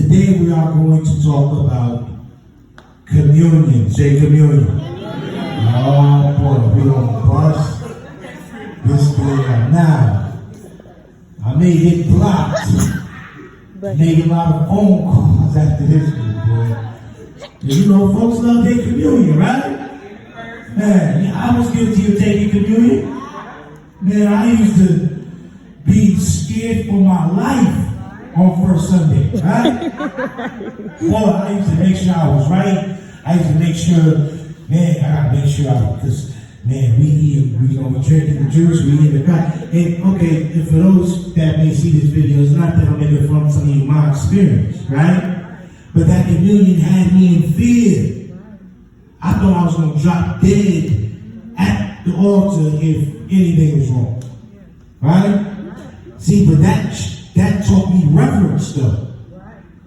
Today we are going to talk about communion. Say communion. Oh boy, we're going to bust this thing out. Now, I may get blocked. Made a lot of phone calls after this one, boy. And you know, folks love their communion, right? Man, I was guilty of taking communion. Man, I used to be scared for my life on first Sunday, right? Well, I used to make sure I was right. I used to make sure, man, I gotta make sure because, man, we drinking the juice, we eat the God. And okay, and for those that may see this video, it's not that I'm making fun of some of my experience, right? But that communion had me in fear. I thought I was going to drop dead at the altar if anything was wrong, right? See, but that taught me reverence, though.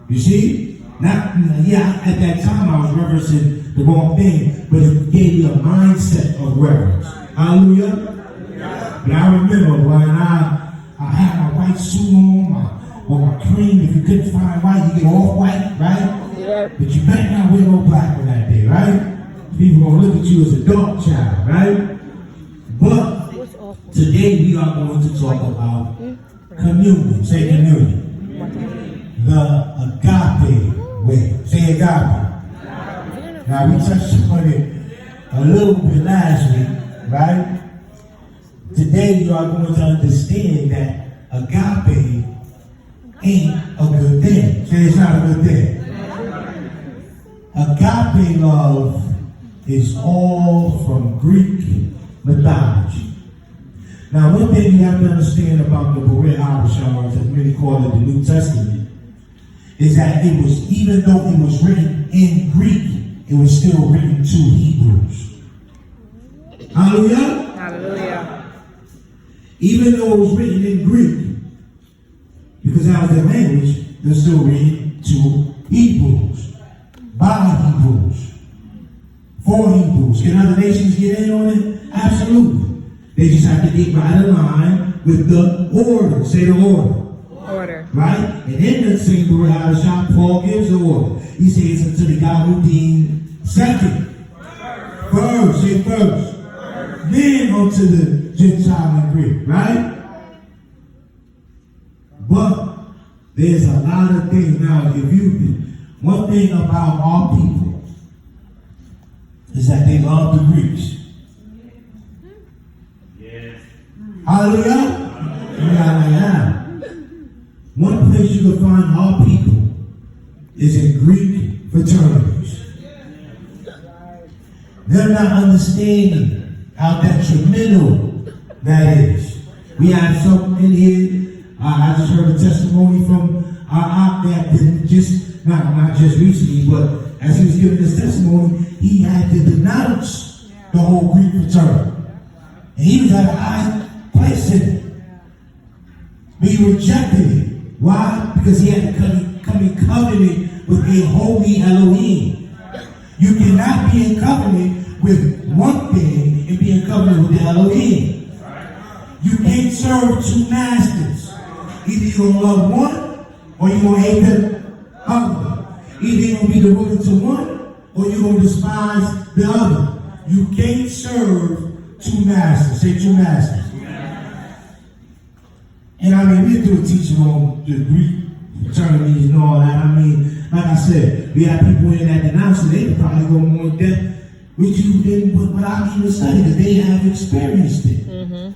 You see? At that time I was reverencing the wrong thing, but it gave me a mindset of reverence. Hallelujah. But I remember when I had my white suit on, or my cream. If you couldn't find white, you get off white, right? Yeah. But you better not wear no black on that day, right? People gonna look at you as a dark child, right? But today we are going to talk about communion. Say communion. The agape way. Say agape. Now we touched on it a little bit last week, right? Today you are going to understand that agape ain't a good thing. Say it's not a good thing. Agape love is all from Greek mythology. Now, one thing you have to understand about the Beret Habashah, as many call it the New Testament, is that it was, even though it was written in Greek, it was still written to Hebrews. Hallelujah? Hallelujah. Even though it was written in Greek, because that was their language, it was still written to Hebrews, by Hebrews, for Hebrews. Can other nations get in on it? Absolutely. They just have to get right in line with the order. Say the order. Order. Right? And in the same Beret Habashah, Paul gives the order. He says unto the Yahudim second. First. Say first. Then unto the Gentile and Greek. Right? But there's a lot of things. Now, one thing about our people is that they love the Greeks. Yes. Hallelujah? Yeah. One place you can find our people is in Greek fraternities. They're not understanding how detrimental that is. We have some in here. I just heard a testimony from our aunt that didn't just, not just recently, but as he was giving his testimony, he had to denounce the whole Greek fraternity. And he was at a high place in it. But he rejected it. Why? Because he had to come in covenant with a holy Elohim. You cannot be in covenant with one thing and be in covenant with the Elohim. You can't serve two masters. Either you're going to love one or you're going to hate the other. Either you're going to be devoted to one or you're going to despise the other. You can't serve two masters. Say two masters. And I mean, we do a teaching on the Greek fraternities and all that. I mean, like I said, we have people in that denounce it. They could probably go more in depth with you than what I even studied, because they have experienced it. Mm-hmm.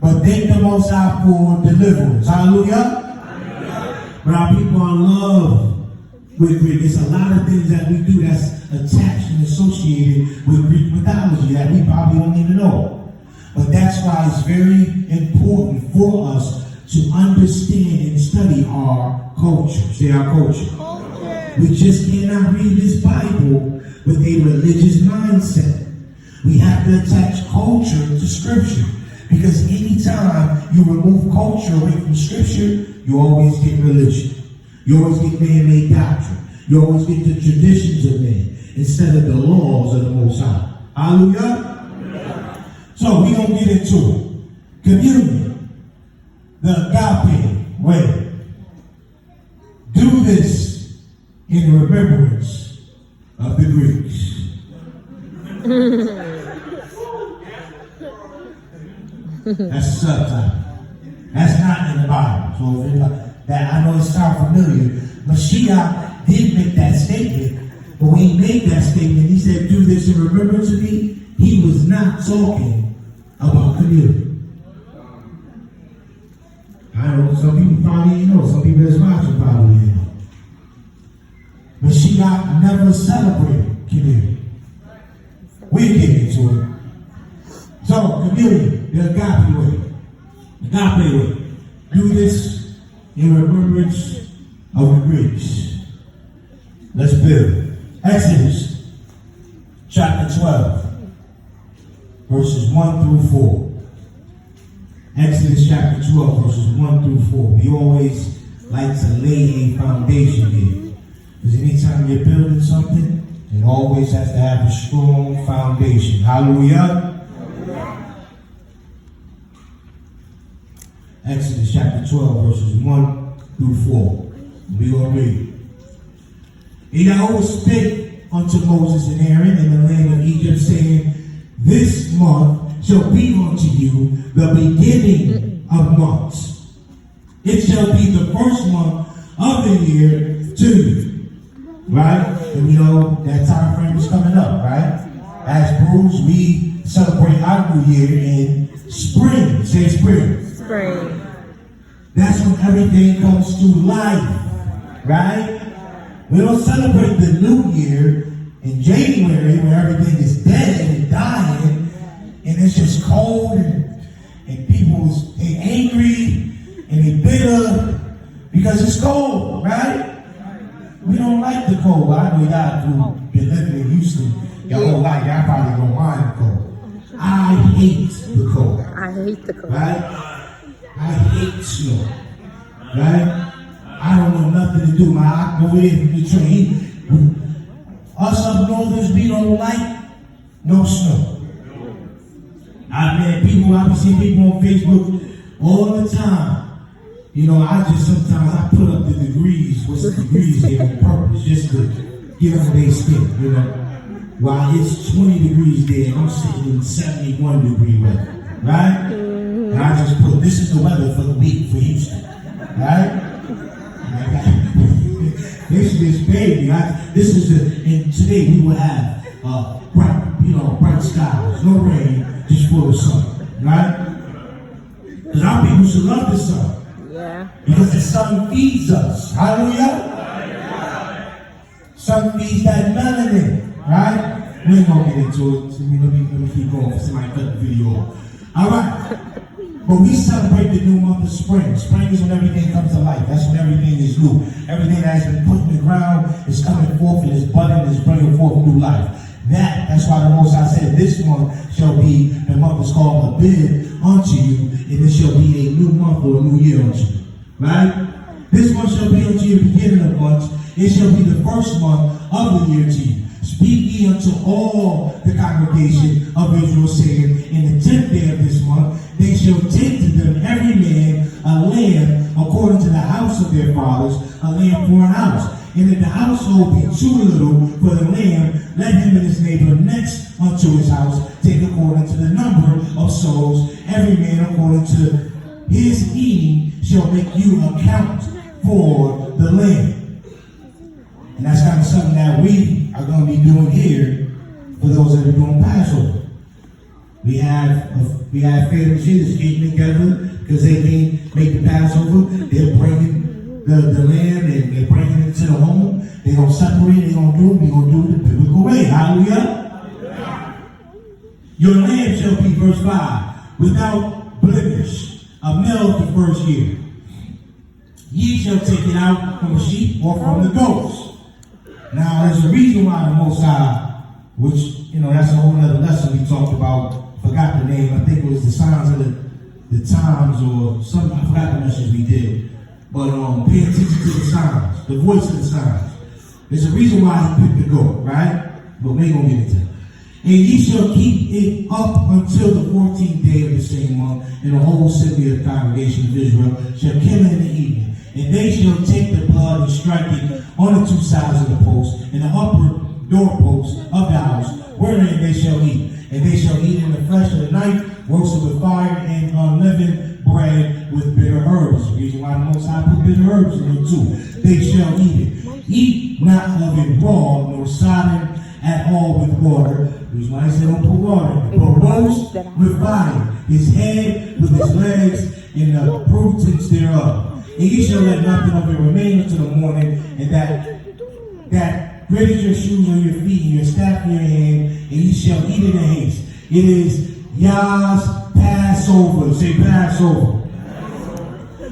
But thank the Most High for deliverance. Hallelujah. But our people are in love with Greek. There's a lot of things that we do that's attached and associated with Greek mythology that we probably don't even know. But that's why it's very important for us to understand and study our culture. Say our culture. We just cannot read this Bible with a religious mindset. We have to attach culture to Scripture. Because anytime you remove culture away from Scripture, you always get religion. You always get man-made doctrine. You always get the traditions of men instead of the laws of the Most High. Hallelujah? So we're going to get into it. Communion. The agape way. Do this in remembrance of the Greeks. That's the subtitle. That's not in the Bible. So if that, I know it sounds familiar. Mashiach did make that statement, but when he made that statement, he said, "Do this in remembrance of me." He was not talking about communion. I know some people probably know. Some people that's watching probably know. Mashiach never celebrated communion. We'll get into it. So, communion, the Agape way. Agape way. Do this in remembrance of the Greeks. Let's build. Exodus chapter 12, verses 1 through 4. Exodus chapter 12, verses 1 through 4. We always like to lay a foundation here. Because anytime you're building something, it always has to have a strong foundation. Hallelujah. Exodus chapter 12, verses 1 through 4. We will read. And Yahweh spake unto Moses and Aaron in the land of Egypt, saying, This month shall be unto you the beginning of months. It shall be the first month of the year to you. Right? And we know that time frame is coming up, right? As Bruce, we celebrate our new year in spring. Say spring. Spring. That's when everything comes to life, right? We don't celebrate the new year in January when everything is dead and dying, and it's just cold, and people they angry and they bitter because it's cold, right? We don't like the cold. Well, I know y'all who've been living in Houston your whole life, y'all probably don't mind the cold. I hate the cold. I hate the cold. Right? I hate snow, right? I don't know nothing to do. I go in the train. Us up northers, we don't like no snow. I've seen people on Facebook all the time. You know, sometimes I put up the degrees, what's the degrees there on purpose, just to get on their skin, you know. While it's 20 degrees there, I'm sitting in 71 degree weather, right? And I just put, this is the weather for the week for Houston, right? This is baby. This is and today we will have bright skies, no rain, just full of sun, right? Because our people should love the sun. Yeah. Because the sun feeds us. Hallelujah. Sun feeds that melanin, right? We ain't gonna get into it. So let me keep going. Somebody cut the video off. All right. But we celebrate the new month of spring. Spring is when everything comes to life. That's when everything is new. Everything that has been put in the ground is coming forth and is budding and is bringing forth new life. That's why the Most High said, this month shall be, the month is called Abib unto you, and it shall be a new month or a new year unto you. Right? This month shall be unto you the beginning of months. It shall be the first month of the year to you. Speak ye unto all the congregation of Israel, saying, in the 10th day of this month, they shall take to them every man a lamb according to the house of their fathers, a lamb for an house. And if the household be too little for the lamb, let him and his neighbor next unto his house take according to the number of souls, every man according to his eating shall make you account for the lamb. And that's kind of something that we are going to be doing here for those that are doing Passover. We have families here that's getting together because they can't make the Passover. They're bringing the lamb and they're bringing it to the home. They're going to separate. They're going to do it. We're going to do it the biblical way. Hallelujah. Yeah. Your lamb shall be, verse 5, without blemish, a male of the first year. Ye shall take it out from the sheep or from the goats. Now, there's a reason why the Most High, which, that's a whole other lesson we talked about, forgot the name, I think it was the signs of the times or something, I forgot the message we did. But pay attention to the signs, the voice of the signs. There's a reason why he picked the goat, right? But we ain't going to get into it. And ye shall keep it up until the 14th day of the same month, and the whole assembly of the congregation of Israel shall kill it in the evening. And they shall take the blood and strike it on the two sides of the post, and the upper doorpost of the house, wherein they shall eat. And they shall eat in the flesh of the night, roasted with fire and unleavened bread with bitter herbs. The reason why the Most High put bitter herbs in it too. They shall eat it. Eat not of it raw, nor sodden at all with water. The reason why he said don't put water in it. But roast with fire, his head with his legs, and the prutings thereof. And ye shall let nothing of it remain until the morning, and that gritted your shoes on your feet, and your staff in your hand, and ye shall eat it in haste. It is Yah's Passover. Say Passover.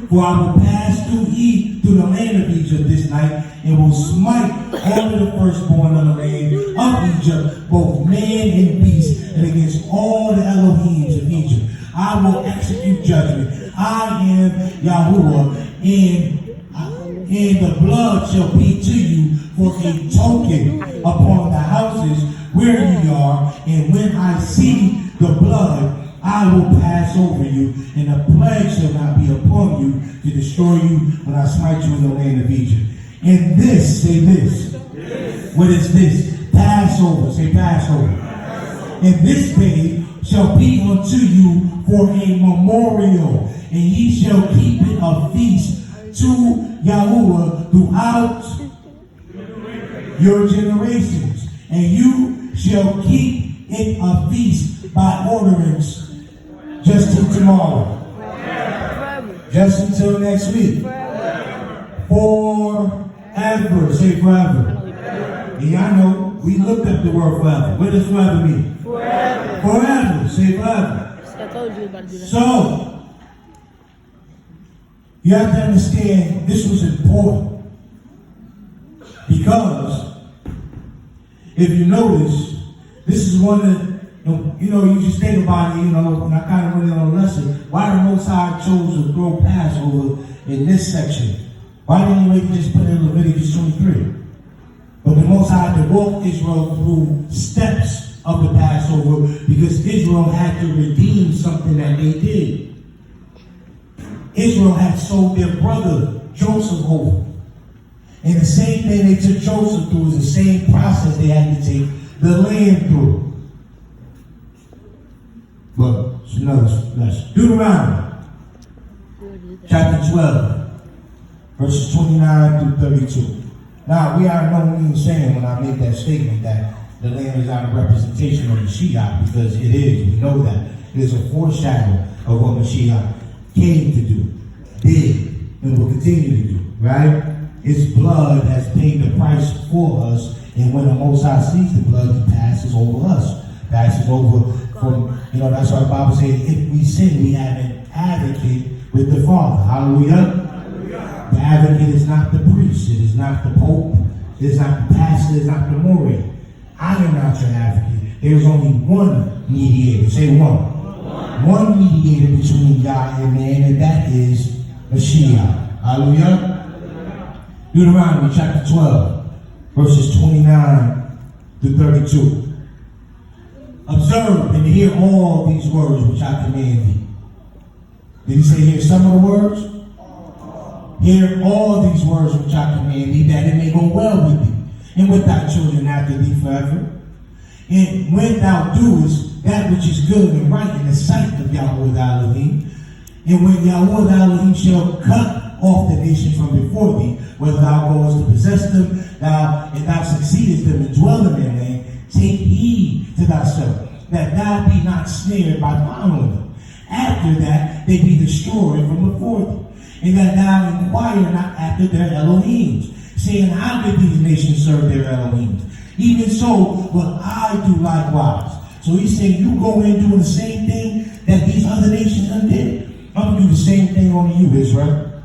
For I will pass through the land of Egypt this night, and will smite all of the firstborn of the land of Egypt, both man and beast, and against all the Elohims of Egypt. I will execute judgment. I am Yahuwah, and the blood shall be to you for a token upon the houses where you are. And when I see the blood, I will pass over you, and the plague shall not be upon you to destroy you when I smite you in the land of Egypt. And this, say this. What is this? Passover. Say Passover. And this day shall be unto you for a memorial, and ye shall keep it a feast to Yahuwah throughout your generations. And you shall keep it a feast by ordinance just till tomorrow. Just until next week. Forever. Say forever. And y'all know, we looked up the word forever. What does forever mean? Forever. Forever. Say forever. So, you have to understand this was important. Because, if you notice, this is one of you just think about it, and I kind of went in on a lesson. Why the Most High chose to throw Passover in this section? Why didn't he wait to just put it in Leviticus 23? But the Most High had to walk Israel through steps of the Passover because Israel had to redeem something that they did. Israel had sold their brother Joseph over. And the same thing they took Joseph through is the same process they had to take the land through. But it's another lesson. Deuteronomy chapter 12, verses 29 through 32. Now, we are no means saying when I make that statement that the land is not a representation of Mashiach, because it is. We know that. It is a foreshadow of what Mashiach came to do, did, and will continue to do, right? His blood has paid the price for us, and when the Most High sees the blood, he passes over us. Passes over from, that's why the Bible says, if we sin, we have an advocate with the Father. Hallelujah. The advocate is not the priest. It is not the Pope. It is not the pastor. It is not the Morey. I am not your advocate. There is only one mediator. Say one. One mediator between God and man, and that is Mashiach. Hallelujah. Deuteronomy chapter 12, verses 29 to 32. Observe and hear all these words which I command thee. Did he say hear some of the words? Hear all these words which I command thee, that it may go well with thee, and with thy children after thee forever. And when thou doest that which is good and right in the sight of Yahweh thy Elohim, and when Yahweh thy Elohim shall cut off the nations from before thee, whether thou goest to possess them, and thou succeedest them and dwell in their land, take heed to thyself, that thou be not snared by following them. After that, they be destroyed from before thee. And that thou inquire not after their Elohims, saying, how did these nations serve their Elohims? Even so, will I do likewise. So he's saying, you go in doing the same thing that these other nations done did. I'm going to do the same thing on you, Israel.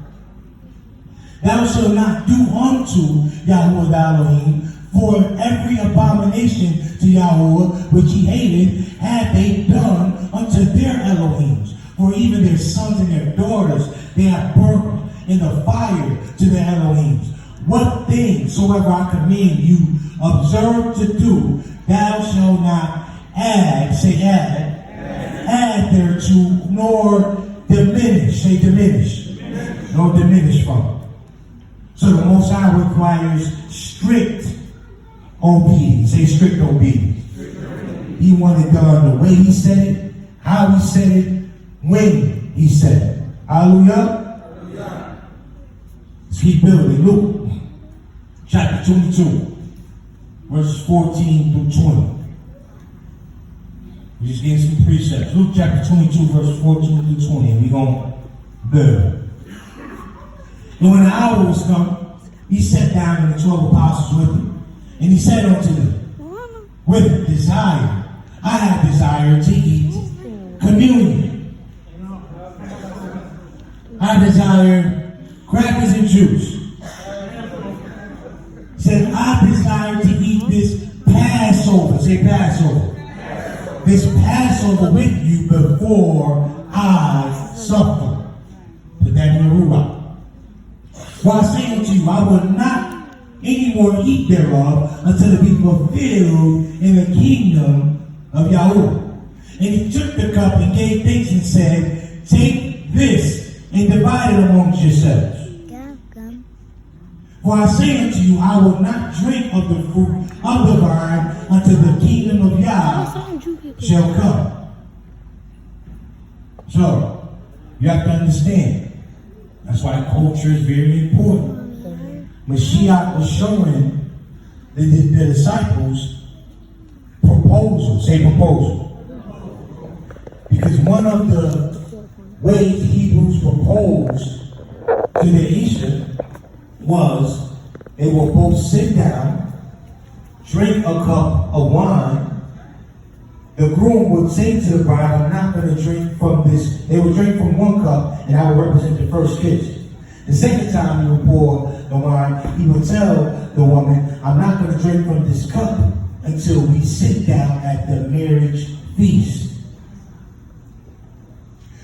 Thou shalt not do unto Yahweh thy Elohim, for every abomination to Yahweh which he hated had they done unto their Elohims. For even their sons and their daughters they have burned in the fire to their Elohims. What things soever I command you, observe to do, thou shalt not add, say add thereto, nor diminish, say diminish, nor diminish from. So the Most High requires strict obedience. Say strict obedience. He wanted done the way he said it, how he said it, when he said it. Hallelujah. Let's keep building. Luke chapter 22, verses 14 through 20. We just gave some precepts. Luke chapter 22, verse 14 through 20. And we're going to build. And when the hour was come, he sat down and the 12 apostles with him. And he said unto them, with desire, I have desire to eat communion. I desire crackers and juice. He said, I desire to eat this Passover. Say Passover. This Passover with you before I suffer. Put that in the ruach. For I say unto you, I will not any more eat thereof until it be fulfilled in the kingdom of Yahweh. And he took the cup and gave thanks and said, take this and divide it amongst yourselves. For I say unto you, I will not drink of the fruit of the vine until the kingdom of Yah shall come. So, you have to understand. That's why culture is very important. Mashiach was showing the disciples proposal. Say proposal. Because one of the ways Hebrews proposed to the Eastern was they will both sit down, drink a cup of wine. The groom would say to the bride, I'm not going to drink from this. They would drink from one cup, and that would represent the first kiss. The second time he would pour the wine, he would tell the woman, I'm not going to drink from this cup until we sit down at the marriage feast.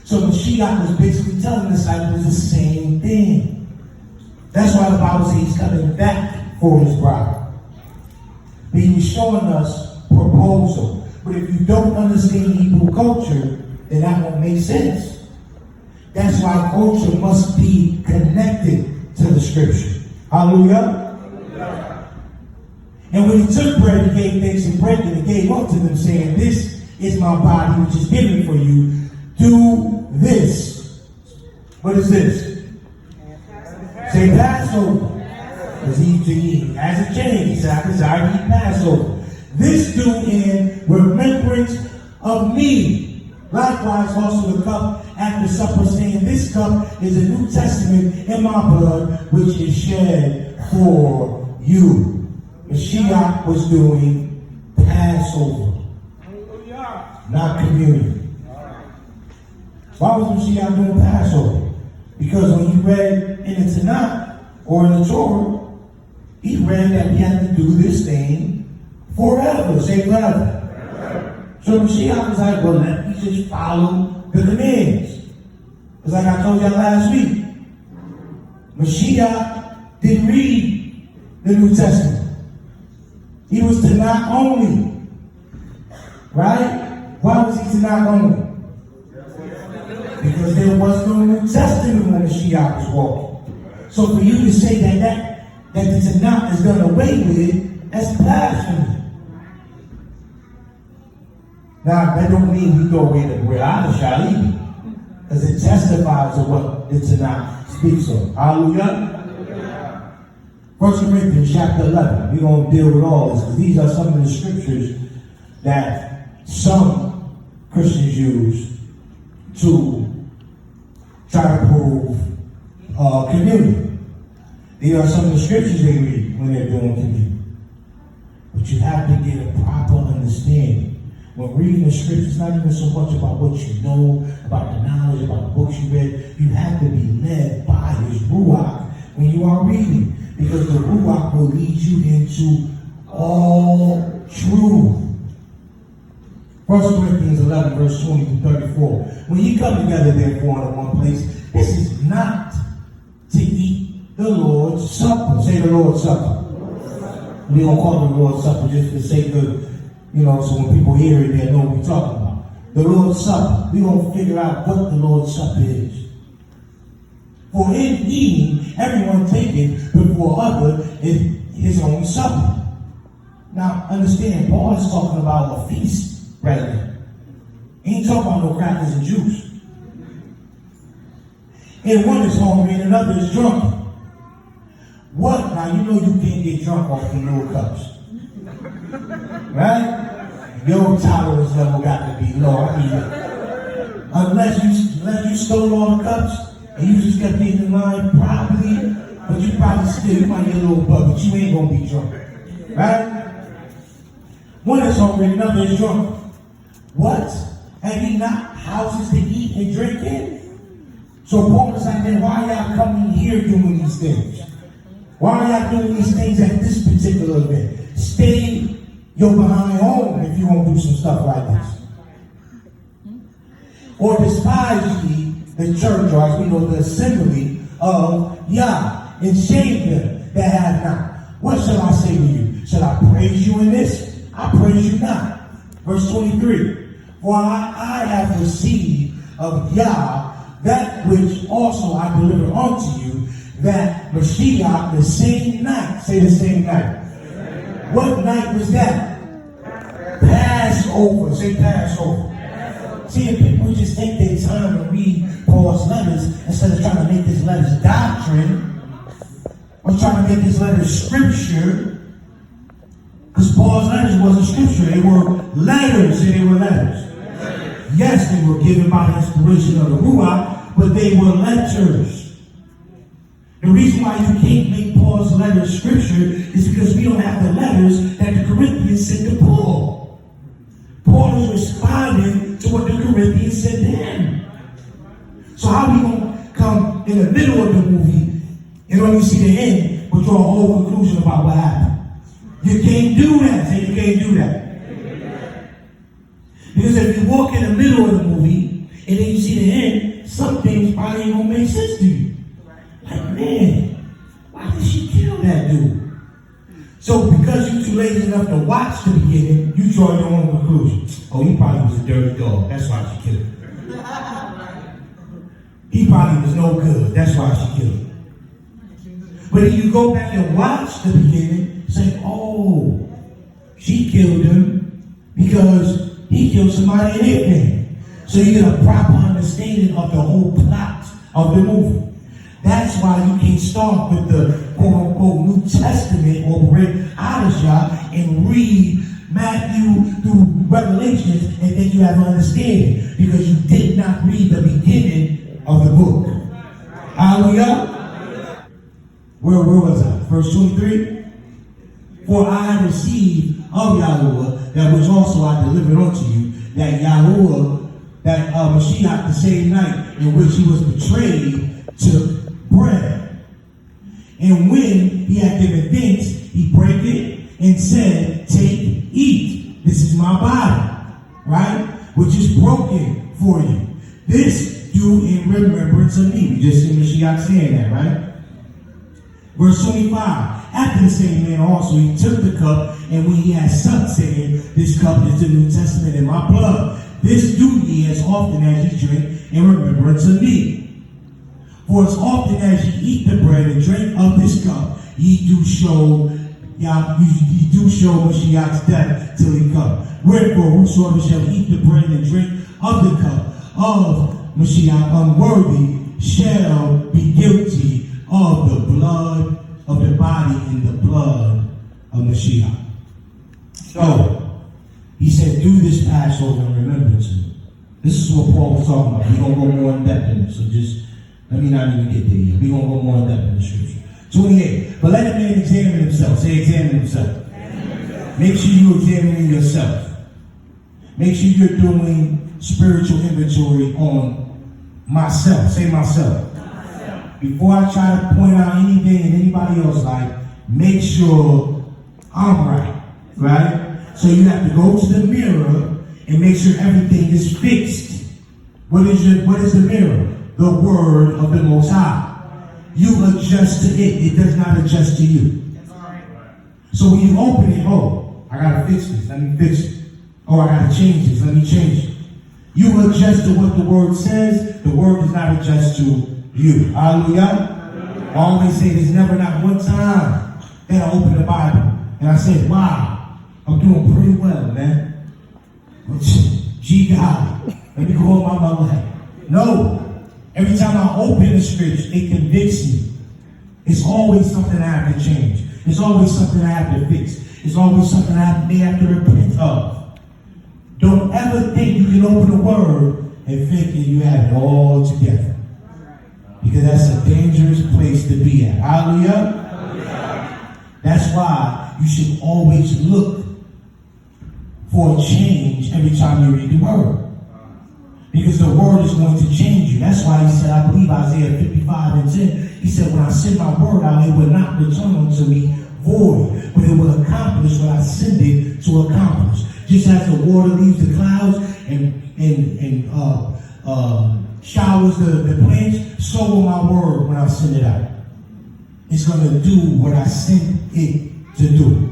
So Mashiach was basically telling the disciples the same thing. That's why the Bible says he's coming back for his bride. But he was showing us proposal. But if you don't understand Hebrew culture, then that won't make sense. That's why culture must be connected to the scripture. Hallelujah. And when he took bread, he gave thanks and broke it and gave unto them, saying, this is my body which is given for you. Do this. What is this? Say Passover. Because he hasn't changed. He said, I desire to eat Passover. This do in remembrance of me. Likewise also the cup after supper, saying, this cup is a New Testament in my blood, which is shed for you. Mashiach was doing Passover, not communion. Why was Mashiach doing Passover? Because when you read in the Tanakh or in the Torah, he read that we had to do this thing forever. Say forever. So Mashiach was like, well, let me just follow the commands. It's like I told y'all last week. Mashiach didn't read the New Testament. He was Tanakh only. Right? Why was he Tanakh only? Because there was no New Testament when Mashiach was walking. So for you to say that the Tanakh is done away with, that's blasphemy. Now, that don't mean we throw away the Re'ah Shalibi, because it testifies to what the Tanakh speaks of. Hallelujah. 1 Corinthians chapter 11. We're going to deal with all this, because these are some of the scriptures that some Christians use to try to prove communion. These are some of the scriptures they read when they're doing communion. But you have to get a proper understanding. When reading the scriptures, it's not even so much about what you know, about the knowledge, about the books you read. You have to be led by his Ruach when you are reading. Because the Ruach will lead you into all truth. 1 Corinthians 11, verse 20 to 34. When you come together, therefore, in one place, this is not to eat the Lord's Supper. Say the Lord's Supper. We don't call it the Lord's Supper just for the sake of, so when people hear it, they know what we're talking about. The Lord's Supper. We don't figure out what the Lord's Supper is. For in eating, everyone taketh before other his own supper. Now, understand, Paul is talking about a feast right there. He ain't talking about no crackers and juice. And one is hungry and another is drunk. What? Now, you know you can't get drunk off the little cups. Right? Your tolerance level got to be low. I mean, unless you stole all the cups and you just kept getting in line, probably, but you probably still, you might get a little bug, but you ain't going to be drunk. Right? One is hungry and another is drunk. What? Have ye not houses to eat and drink in? So Paul is like, then why y'all coming here doing these things? Why are y'all doing these things at this particular event? Stay your behind home if you won't do some stuff like this. Or despise ye the church, or as we know, the assembly of Yah, and shame them that have not. What shall I say to you? Shall I praise you in this? I praise you not. Verse 23. For I have received of Yah that which also I delivered unto you, that Mashiach the same night. Say the same night. What night was that? Passover. Say Passover. See, if people just take their time to read Paul's letters instead of trying to make this letters doctrine, or trying to make this letters scripture, because Paul's letters wasn't scripture. They were letters, and they were letters. Yes, they were given by the inspiration of the Ruach, but they were letters. The reason why you can't make Paul's letters scripture is because we don't have the letters that the Corinthians sent to Paul. Paul is responding to what the Corinthians said to him. So how are we going to come in the middle of the movie and only see the end, but draw a whole conclusion about what happened? You can't do that. Say you can't do that. Because if you walk in the middle of the movie and then you see the end, some things probably ain't gonna make sense to you. Like, man, why did she kill that dude? So because you're too lazy enough to watch the beginning, you draw your own conclusion. Oh, he probably was a dirty dog. That's why she killed him. He probably was no good. That's why she killed him. But if you go back and watch the beginning, say, oh, she killed him because he killed somebody in their name. So you get a proper understanding of the whole plot of the movie. That's why you can't start with the quote-unquote New Testament or read Adashah and read Matthew through Revelations and then you have an understanding because you did not read the beginning of the book. Hallelujah. Where was I? Verse 23. For I have received of Yahuwah that which also I delivered unto you, that Yahuwah, that Mashiach the same night in which he was betrayed, took bread. And when he had given thanks, he brake it and said, take, eat. This is my body, right? Which is broken for you. This do in remembrance of me. We just see Mashiach saying that, right? Verse 25. After the same man also he took the cup, and when he had supped, saying, this cup is the New Testament in my blood. This do ye as often as ye drink in remembrance of me. For as often as ye eat the bread and drink of this cup, ye do show Mashiach's death till he come. Wherefore, whosoever shall eat the bread and drink of the cup of Mashiach unworthy shall be guilty of the blood of the body and the blood of Mashiach. So, he said, do this Passover in remembrance of me. This is what Paul was talking about. We're going to go more in depth in it. So just, let me not even get there yet. We're going to go more in depth in the scripture. 28. But let a man examine himself. Say examine himself. Make sure you're examining yourself. Make sure you're doing spiritual inventory on myself. Say myself. Before I try to point out anything in anybody else's life, make sure I'm right. Right? So you have to go to the mirror and make sure everything is fixed. What is the mirror? The word of the Most High. You adjust to it. It does not adjust to you. So when you open it, oh, I gotta fix this. Let me fix it. Oh, I gotta change this. Let me change it. You adjust to what the word says. The word does not adjust to you. Hallelujah. I always say there's never not one time that I open the Bible and I said, wow, I'm doing pretty well, man. Gee, God, let me go home on my life. No. Every time I open the scripture, it convicts me. It's always something I have to change. It's always something I have to fix. It's always something I have to repent of. Don't ever think you can open the word and think that you have it all together. Because that's a dangerous place to be at. Hallelujah? Hallelujah. That's why you should always look for a change every time you read the word. Because the word is going to change you. That's why he said, I believe Isaiah 55:10, he said, when I send my word out, it will not return unto me void, but it will accomplish what I send it to accomplish. Just as the water leaves the clouds and showers the plants, so will my word when I send it out. It's going to do what I sent it to do.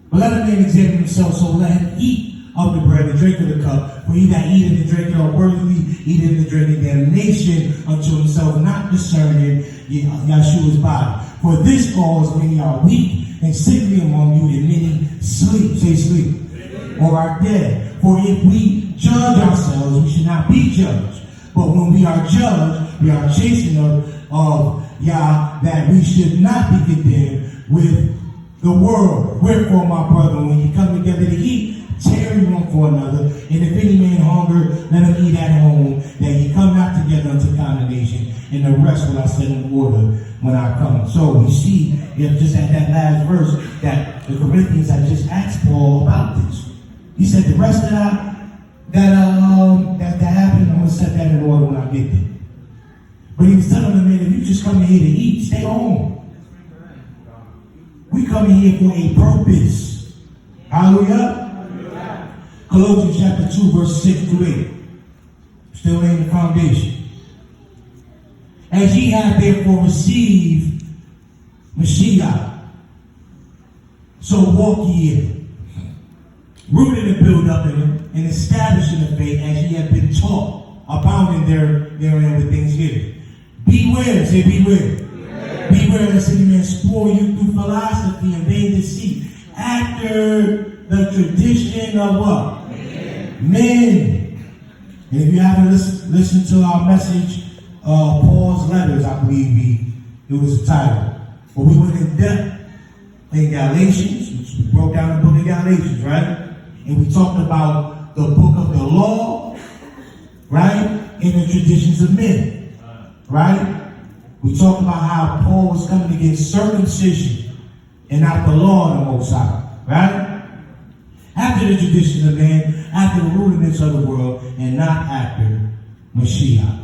But let a man examine himself, so let him eat of the bread and drink of the cup. For he that eateth and drinketh unworthily eateth and drinketh damnation unto himself, not discerning Yahshua's body. For this cause many are weak and sickly among you, and many sleep, say sleep, or are dead. For if we judge ourselves, we should not be judged. But when we are judged, we are chastened of Yah, that we should not be condemned with the world. Wherefore, my brother, when you come together to eat, tarry one for another. And if any man hunger, let him eat at home, that ye come not together unto condemnation. And the rest will I set in order when I come. So we see, just at that last verse, that the Corinthians had just asked Paul about this. He said, the rest of that happened, I'm going to set that in order when I get there. But he was telling them, man, if you just come here to eat, stay home. We come here for a purpose. Hallelujah. Colossians chapter 2, verse 6 through 8. Still laying the foundation. As ye have therefore received Mashiach, so walk ye in it, rooted and built up in it, and established in the faith as ye have been taught, abounding therein with thanksgiving. Beware, say beware. Beware lest any man spoil you through philosophy and vain deceit, after the tradition of what? Men. And if you haven't listened to our message, Paul's letters, I believe it was the title. But we went in depth in Galatians, which we broke down the book of Galatians, right? And we talked about the book of the law, right? And the traditions of men, right? We talked about how Paul was coming against circumcision and not the law of the Most High, right? After the traditions of man, after the rudiments of the world, and not after Mashiach.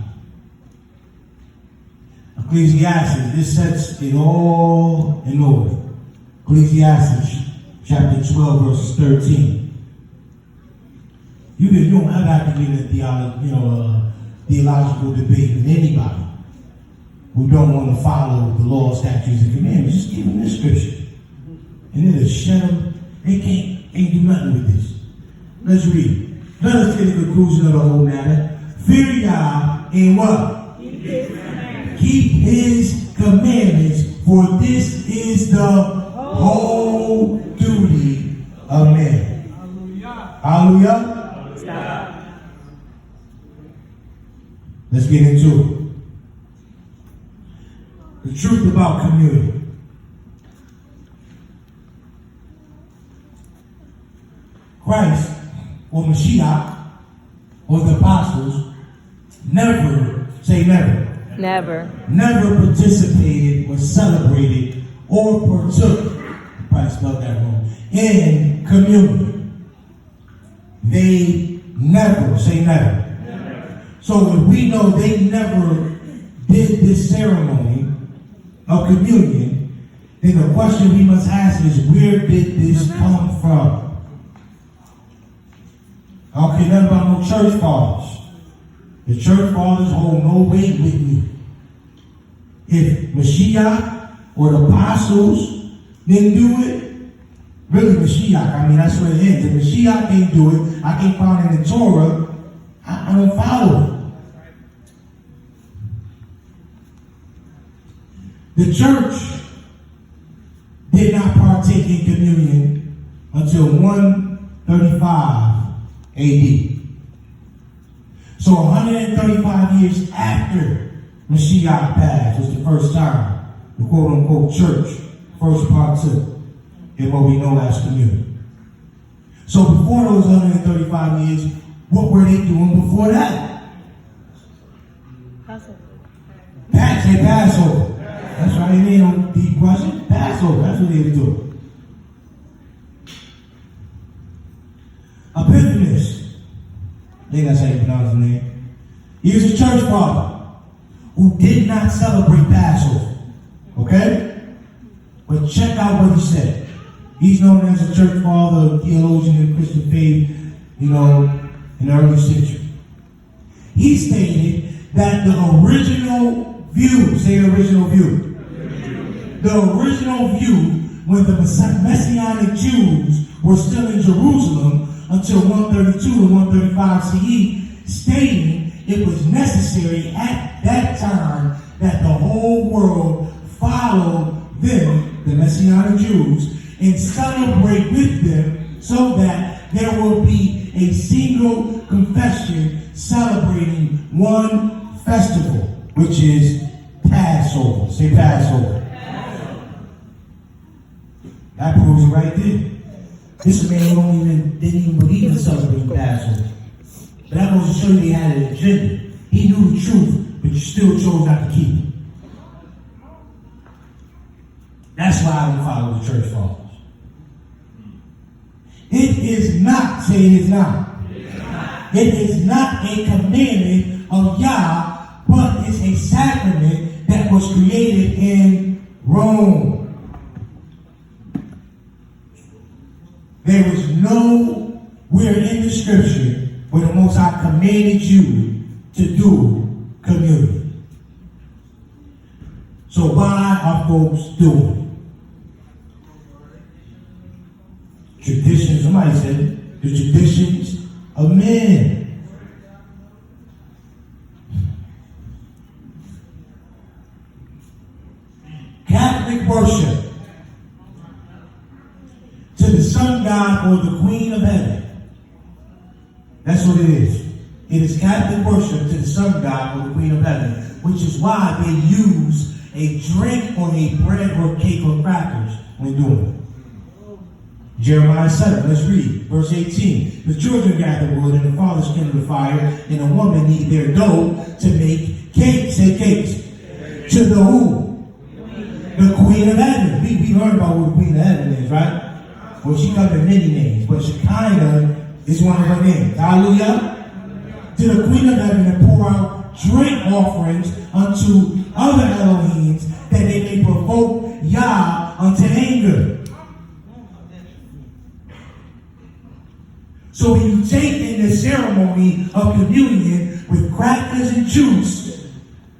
Ecclesiastes, this sets it all in order. Ecclesiastes chapter 12, verse 13. You don't ever have to get in a theological debate with anybody who don't want to follow the law, statutes, and commandments. Just give them this scripture. And it'll shut them. They can't do nothing with this. Let's read. Let us get a conclusion of the whole matter. Fear Yah in what? Keep his commandments, for this is the whole duty of man. Hallelujah. Hallelujah. Let's get into it. The truth about communion. Christ, or Mashiach, or the apostles, never, say never. Never Participated or celebrated or partook, I probably spelled that wrong, in communion. They never, say never. So if we know they never did this ceremony of communion, then the question we must ask is, where did this come from? I don't care nothing about no church fathers. The church fathers hold no weight with me. If Mashiach or the apostles didn't do it, really Mashiach, that's where it ends. If Mashiach didn't do it, I can't find it in the Torah, I don't follow it. The church did not partake in communion until 135 AD. So 135 years after Mashiach passed was the first time the quote-unquote church first partook in what we know as communion. So before those 135 years, what were they doing before that? Passover. Passover. That's right, it ain't no deep question. Passover, that's what they were doing. Epiphanius, I think that's how you pronounce his name. He was a church father who did not celebrate Passover. Okay? But check out what he said. He's known as a church father, a theologian in Christian faith, in the early century. He stated that the original view, say original view, the original view when the Messianic Jews were still in Jerusalem until 132 and 135 CE, stating it was necessary at that time that the whole world follow them, the Messianic Jews, and celebrate with them so that there will be a single confession celebrating one festival, which is Passover. Say Passover. That proves it right there. This man didn't even believe in celebrating Passover. But that goes to show you he had an agenda. He knew the truth, but you still chose not to keep it. That's why I don't follow the church fathers. It is not, say it is not. It is not a commandment of Yah, but it's a sacrament that was created in Rome. There is nowhere in the scripture where the Most High commanded you to do communion. So why are folks doing it? Traditions, somebody said it, the traditions of men. Catholic worship to the sun god or the queen of heaven. That's what it is. It is Catholic worship to the sun god or the queen of heaven, which is why they use a drink on a bread or cake or crackers when doing it. Jeremiah 7, let's read, verse 18. The children gathered wood, and the fathers kindled the fire, and the woman kneaded their dough to make cakes. Say cakes. To the who? The queen of heaven. We learned about who the queen of heaven is, right? Well, she comes in many names, but Shekinah is one of her names. Hallelujah. To the queen of heaven, and pour out drink offerings unto other Elohims, that they may provoke Yah unto anger. So when you take in the ceremony of communion with crackers and juice,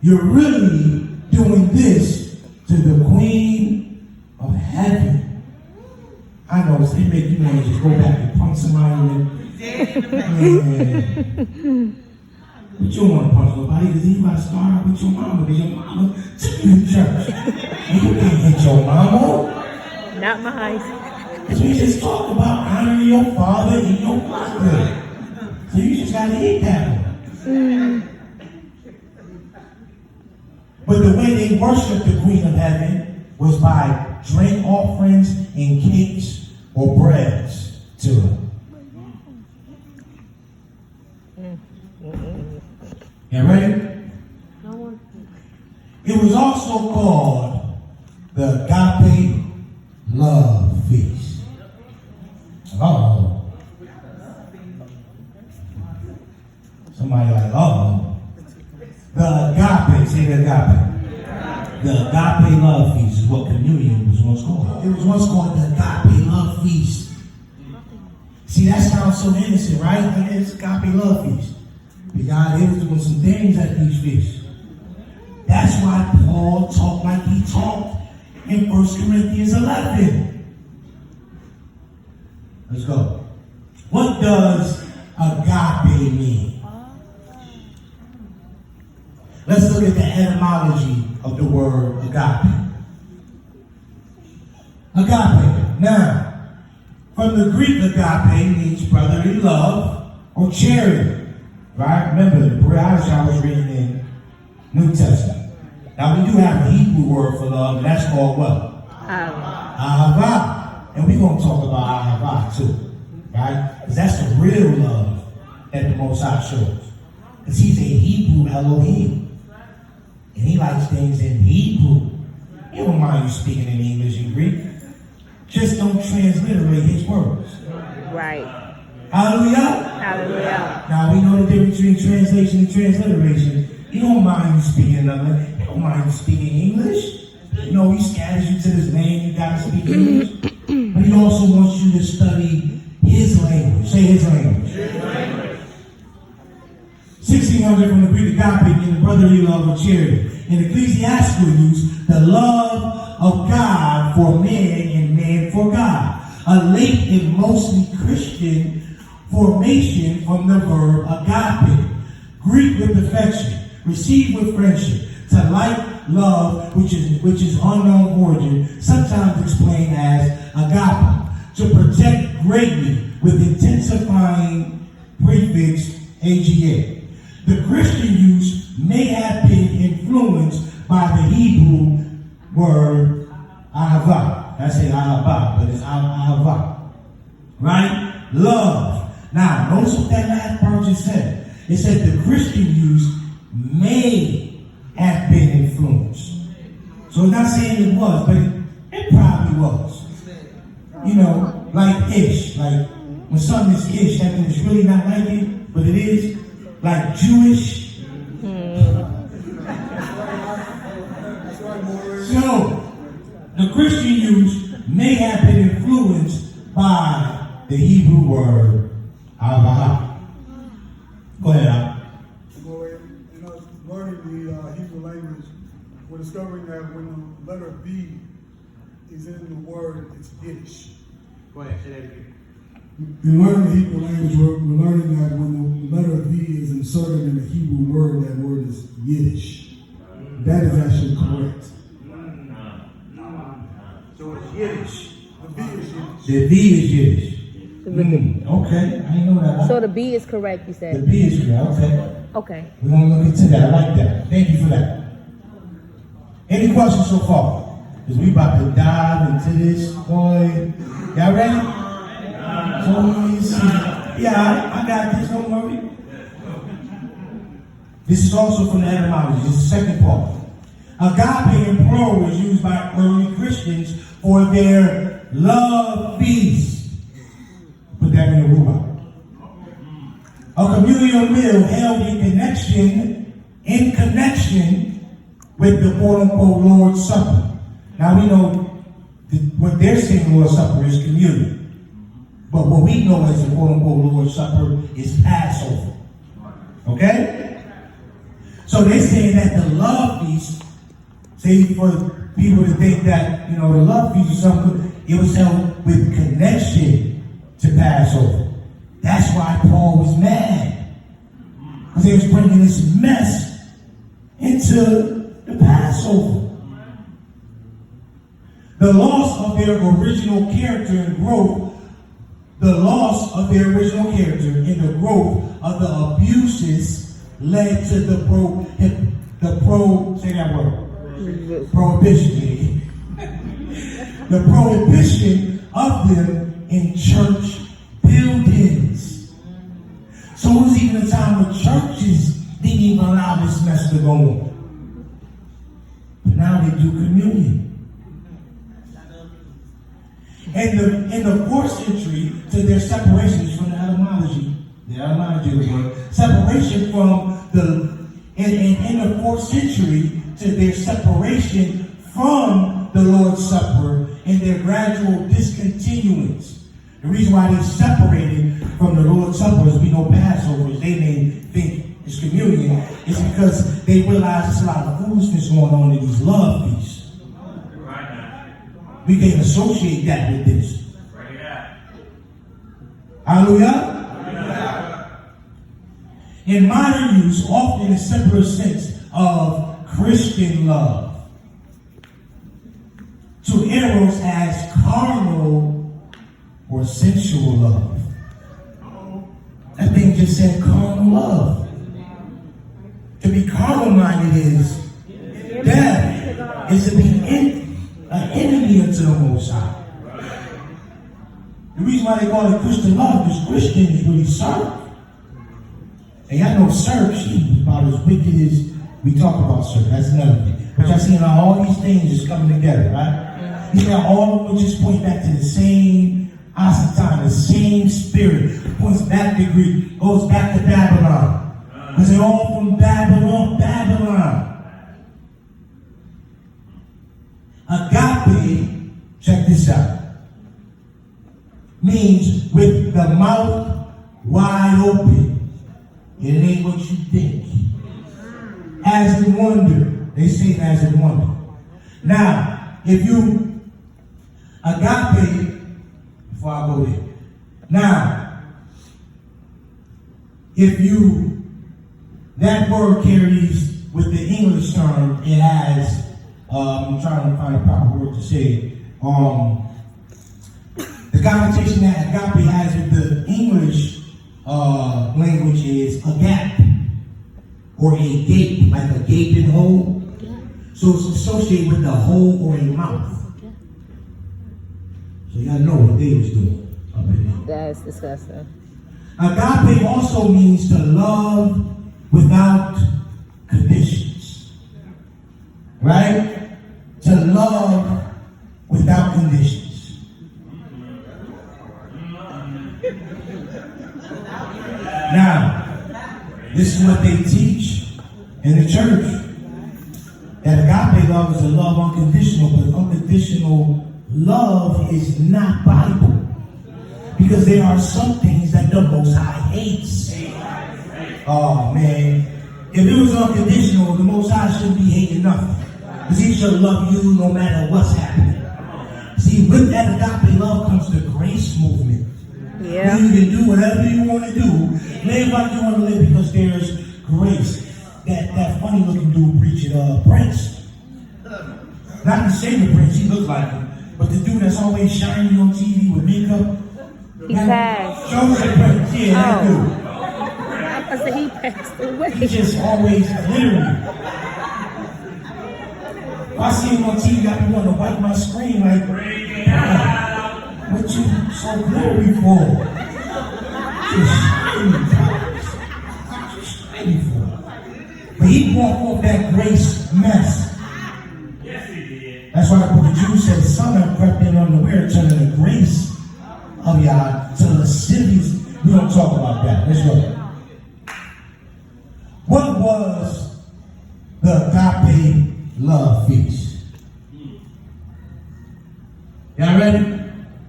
you're really doing this to the Queen of Heaven. I know, it make you want to just go back and punch somebody in the But you don't want to punch nobody because you might start out with your mama. Because your mama took you to church. And you can't hit your mama. Not mine. So we just talk about honoring your father and your mother. So you just got to hit that one. But the way they worshiped the Queen of Heaven was by drink offerings and cakes or breads to her. You ready? It was also called the Agape Love Feast. Uh-oh. Somebody like, uh-oh. The Agape, say the Agape. The Agape Love Feast is what communion was once called. It was once called the Agape Love Feast. See, that sounds so innocent, right? Like, it's Agape Love Feast. But God, they was doing some things at these feasts. That's why Paul talked like he talked in 1 Corinthians 11. Let's go. What does agape mean? Let's look at the etymology of the word agape. Agape. Now, from the Greek, agape means brotherly love or charity. Right? Remember, the Parashah was written in New Testament. Now, we do have a Hebrew word for love, and that's called what? Ahava. And we're going to talk about Ahava too. Right? Because that's the real love that the Most High shows. Because he's a Hebrew Elohim. And he likes things in Hebrew. He don't mind you speaking in English and Greek. Just don't transliterate his words. Right. Hallelujah. Hallelujah. Now we know the difference between translation and transliteration. He don't mind you speaking another. He don't mind you speaking English. You know, he scatters you to this land. You got to speak English. But he also wants you to study his language. Say his language. 1600 from the Greek agape in the brotherly love of charity. In ecclesiastical use, the love of God for man and man for God. A late and mostly Christian formation from the verb agape. Greet with affection, receive with friendship, to like, love, which is unknown origin, sometimes explained as agape. To protect greatly with intensifying prefix AGA. The Christian use may have been influenced by the Hebrew word ahava. I say ahava, but it's ahava. Right? Love. Now, notice what that last part just said. It said the Christian use may have been influenced. So it's not saying it was, but it probably was. You know, like ish. Like when something is ish, that means it's really not like it, but it is. Like Jewish. So, the Christian use may have been influenced by the Hebrew word ahava. Go ahead, Al. In us learning the Hebrew language, we're discovering that when the letter B is in the word, it's Yiddish. Go ahead, say that again. In learning the Hebrew language, we're learning that when the letter V is inserted in the Hebrew word, that word is Yiddish. That is actually correct. So it's Yiddish. The V is Yiddish. The V is Yiddish. Okay, I didn't know that. So the B is correct, you The said? B is correct, okay. Okay. We're going to look into that. I like that. Thank you for that. Any questions so far? Because we about to dive into this, boy. Y'all ready? Yeah, I got this, don't worry. This is also from the etymology. This is the second part. Agape in plural was used by early Christians for their love feast. Put that in the rubric. A communal meal held in connection with the quote-unquote Lord's Supper. Now we know what they're saying Lord's Supper is communion. But what we know as the quote-unquote Lord's Supper is Passover. Okay? So they're saying that the love feast, say for people to think that, the love feast is something, it was held with connection to Passover. That's why Paul was mad. Because they was bringing this mess into the Passover. The loss of their original character and growth in the growth of the abuses led to prohibition. The prohibition of them in church buildings. So it was even a time when churches didn't even allow this mess to go on. But now they do communion. And in the 4th century, to their separation from the etymology separation from in the 4th century, to their separation from the Lord's Supper and their gradual discontinuance. The reason why they separated from the Lord's Supper, as we know Passover, as they may think is communion, is because they realized there's a lot of foolishness going on in these love feasts. We can associate that with this. Hallelujah. In modern use, often in a simpler sense of Christian love. To eros as carnal or sensual love. That thing just said carnal love. To be carnal minded is death. Is to be an enemy unto the Most High. The reason why they call it Christian love is Christians really serve. And y'all know serve, she was about as wicked as we talk about serve. That's another thing. But y'all seeing how all these things is coming together, right? You know, all of them just point back to the same Asatan, the same spirit. Points back to Greek, goes back to Babylon. Because they're all from Babylon. Agape, check this out, means with the mouth wide open. It ain't what you think. As in wonder. They say it as in wonder. Now, if you, agape, before I go there. Now, if you, that word carries, with the English term, it has, I'm trying to find a proper word to say it. The connotation that agape has with the English language is agape, or a gape, like a gaping hole. So it's associated with a hole or a mouth. So y'all know what they was doing up in there. That's disgusting. Agape also means to love without conditions. Right? To love without conditions. Now, this is what they teach in the church. That agape love is a love unconditional, but unconditional love is not Bible. Because there are some things that the Most High hates. Oh man, if it was unconditional, the Most High shouldn't be hating nothing. Because he should love you no matter what's happening. See, with that agape love comes the grace movement. Yeah. You can do whatever you want to do. Live like you want to live because there's grace. That funny looking dude preaching Prince. Not the same Prince, he looks like him. But the dude that's always shiny on TV with makeup. He passed. Joseph Prince, yeah, that dude. I said he passed away. He just always glittering. If I see him on TV, I be wanting to wipe my screen like, God, what you so glittery for? Just shiny for. But he brought forth that grace mess. Yes, he did. That's why the book of Jude said, some have crept in unaware, turning the grace of Yah to lascivious. We don't talk about that. Let's go. What was the agape love feast? Y'all ready?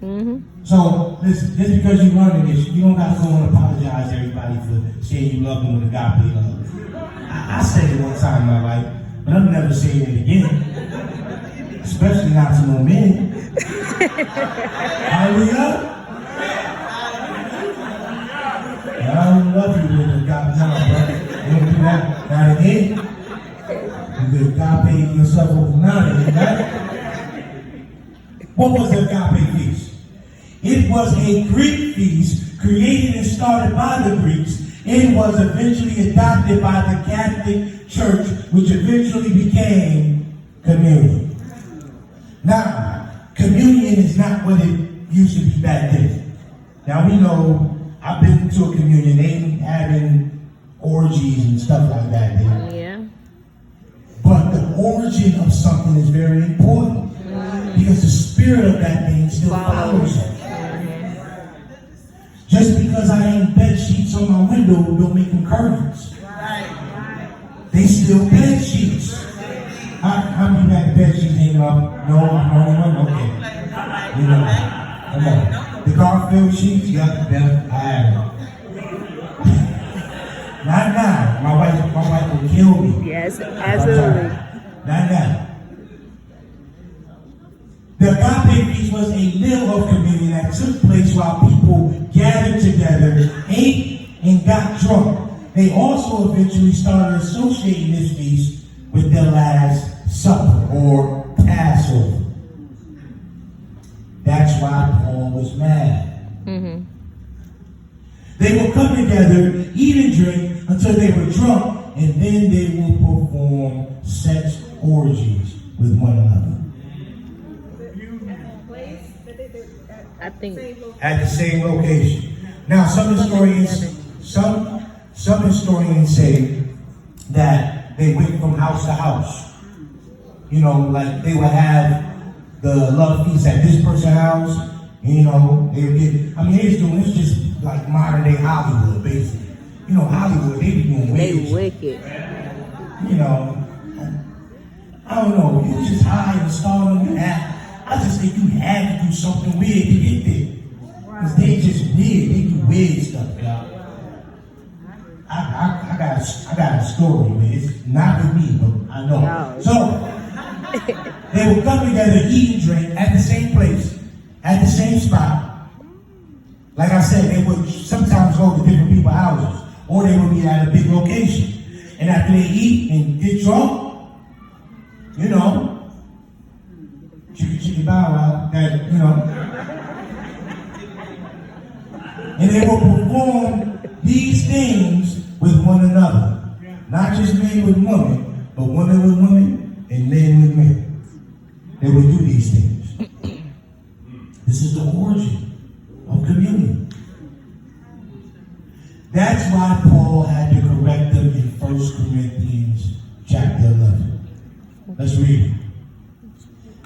Mm-hmm. So, listen, just because you're running this, you don't got to go and apologize to everybody for saying you love them with agape love. I said it one time in my life, but I'm never saying it again. Especially not to no men. Hallelujah. I don't love you with agape love, brother. You don't do that. Not again. You could agape yourself over now, right? What was the agape feast? It was a Greek feast created and started by the Greeks. It was eventually adopted by the Catholic Church, which eventually became communion. Now, communion is not what it used to be back then. Now we know, I've been to a communion, they having orgies and stuff like that there. Yeah. But the origin of something is very important. Because the spirit of that thing still follows it. Just because I ain't bed sheets on my window don't make them curtains. They still bed sheets. How many got bed sheets hanging up? No, okay. You know, come on. The Garfield sheets, yeah, I have them. Not now. My wife will kill me. Yes, absolutely. Not now. The agape feast was a meal of communion that took place while people gathered together, ate, and got drunk. They also eventually started associating this feast with their Last Supper or Passover. That's why Paul was mad. Mm-hmm. They will come together, eat and drink until they were drunk, and then they will perform sex orgies with one another. I think At the same location. Now, some historians say that they went from house to house. You know, like they would have the love feast at this person's house. You know, they would get. I mean, it's just like modern day Hollywood, basically. You know, Hollywood, they be doing they weird shit. wicked. You know, I don't know. You just high and stardom. I just think you had to do something weird to get there. Because they just weird. They do weird stuff, y'all. I got a story, man. It's not with me, but I know. No. So, they would come together, eat and drink at the same place, at the same spot. Like I said, they would sometimes go to different people's houses, or they would be at a big location. And after they eat and get drunk, you know, chicka bow wow, that, you know. And they will perform these things with one another. Not just men with women, but women with women and men with men. They will do these things. This is the origin of communion. That's why Paul had to correct them in 1 Corinthians chapter 11. Let's read it.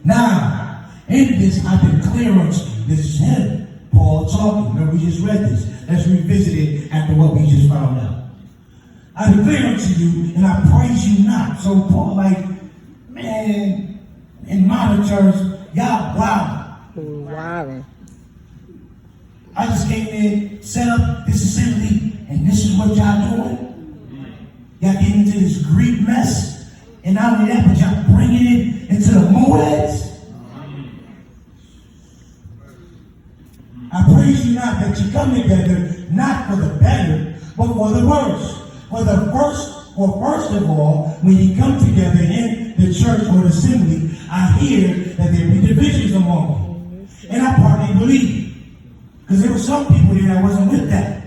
Now, in this I declare unto you, this is him, Paul talking. Remember, we just read this. Let's revisit it after what we just found out. I declare unto you, and I praise you not. So Paul, like, man, in modern terms, y'all wow. Wow. I just came in, set up this assembly, and this is what y'all doing. Y'all getting into this Greek mess, and not only that, but y'all bringing it into the moeds. I praise you not that you come together not for the better, but for the worse. First of all, when you come together in the church or the assembly, I hear that there be divisions among you. And I partly believe. Because there were some people there that wasn't with that.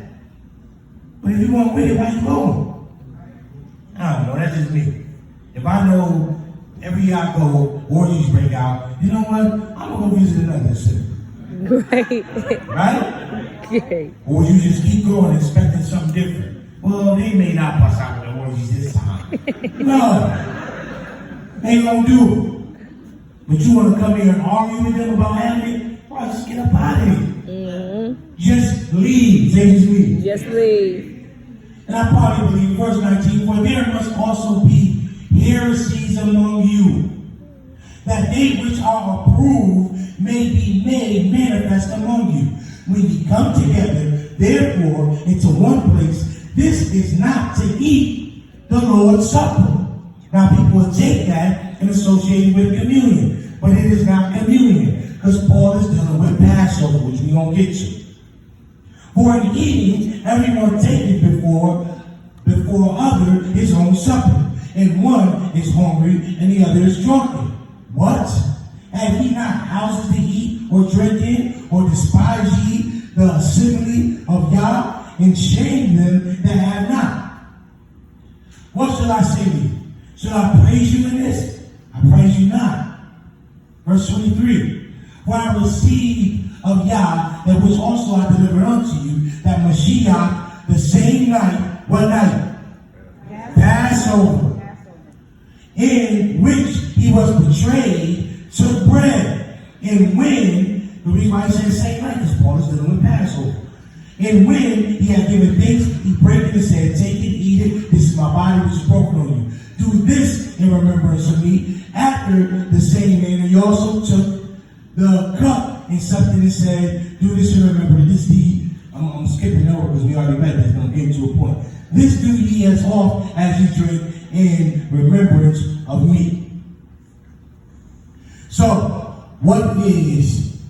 But if you weren't with it, why you going? I don't know, that's just me. If I know every year I go, orgies break out, you know what? I'm going to go visit another assembly. Right. Right? Okay. Or you just keep going expecting something different. Well, they may not bust out with the orgies this time. No. They ain't gonna do it. But you want to come here and argue with them about having it? Bro, just get up out of here. Mm-hmm. Just leave. Say just leave. Just leave. And I probably believe, verse 19, for there must also be heresies among you, that they which are approved may be made manifest among you. When ye come together, therefore, into one place, this is not to eat the Lord's Supper. Now people will take that and associate it with communion, but it is not communion, because Paul is dealing with Passover, which we don't get to. For in eating, everyone taketh before other his own supper, and one is hungry and the other is drunken. What? Have ye not houses to eat or drink in, or despise ye the assembly of Yah, and shame them that have not? What shall I say to you? Shall I praise you in this? I praise you not. Verse 23. For I received of Yah that which also I delivered unto you, that Mashiach the same night, what night? Passover. In which he was betrayed, took bread. And when, the reason why he said the same night, because Paul is dealing with Passover. And when he had given thanks, he broke it and said, take it, eat it. This is my body which is broken on you. Do this in remembrance of me. After the same manner, he also took the cup and supped it and said, do this in remembrance. This deed, I'm skipping over because we already read this, and I'm getting to a point. This do ye as oft as you drink in remembrance of me. So, what is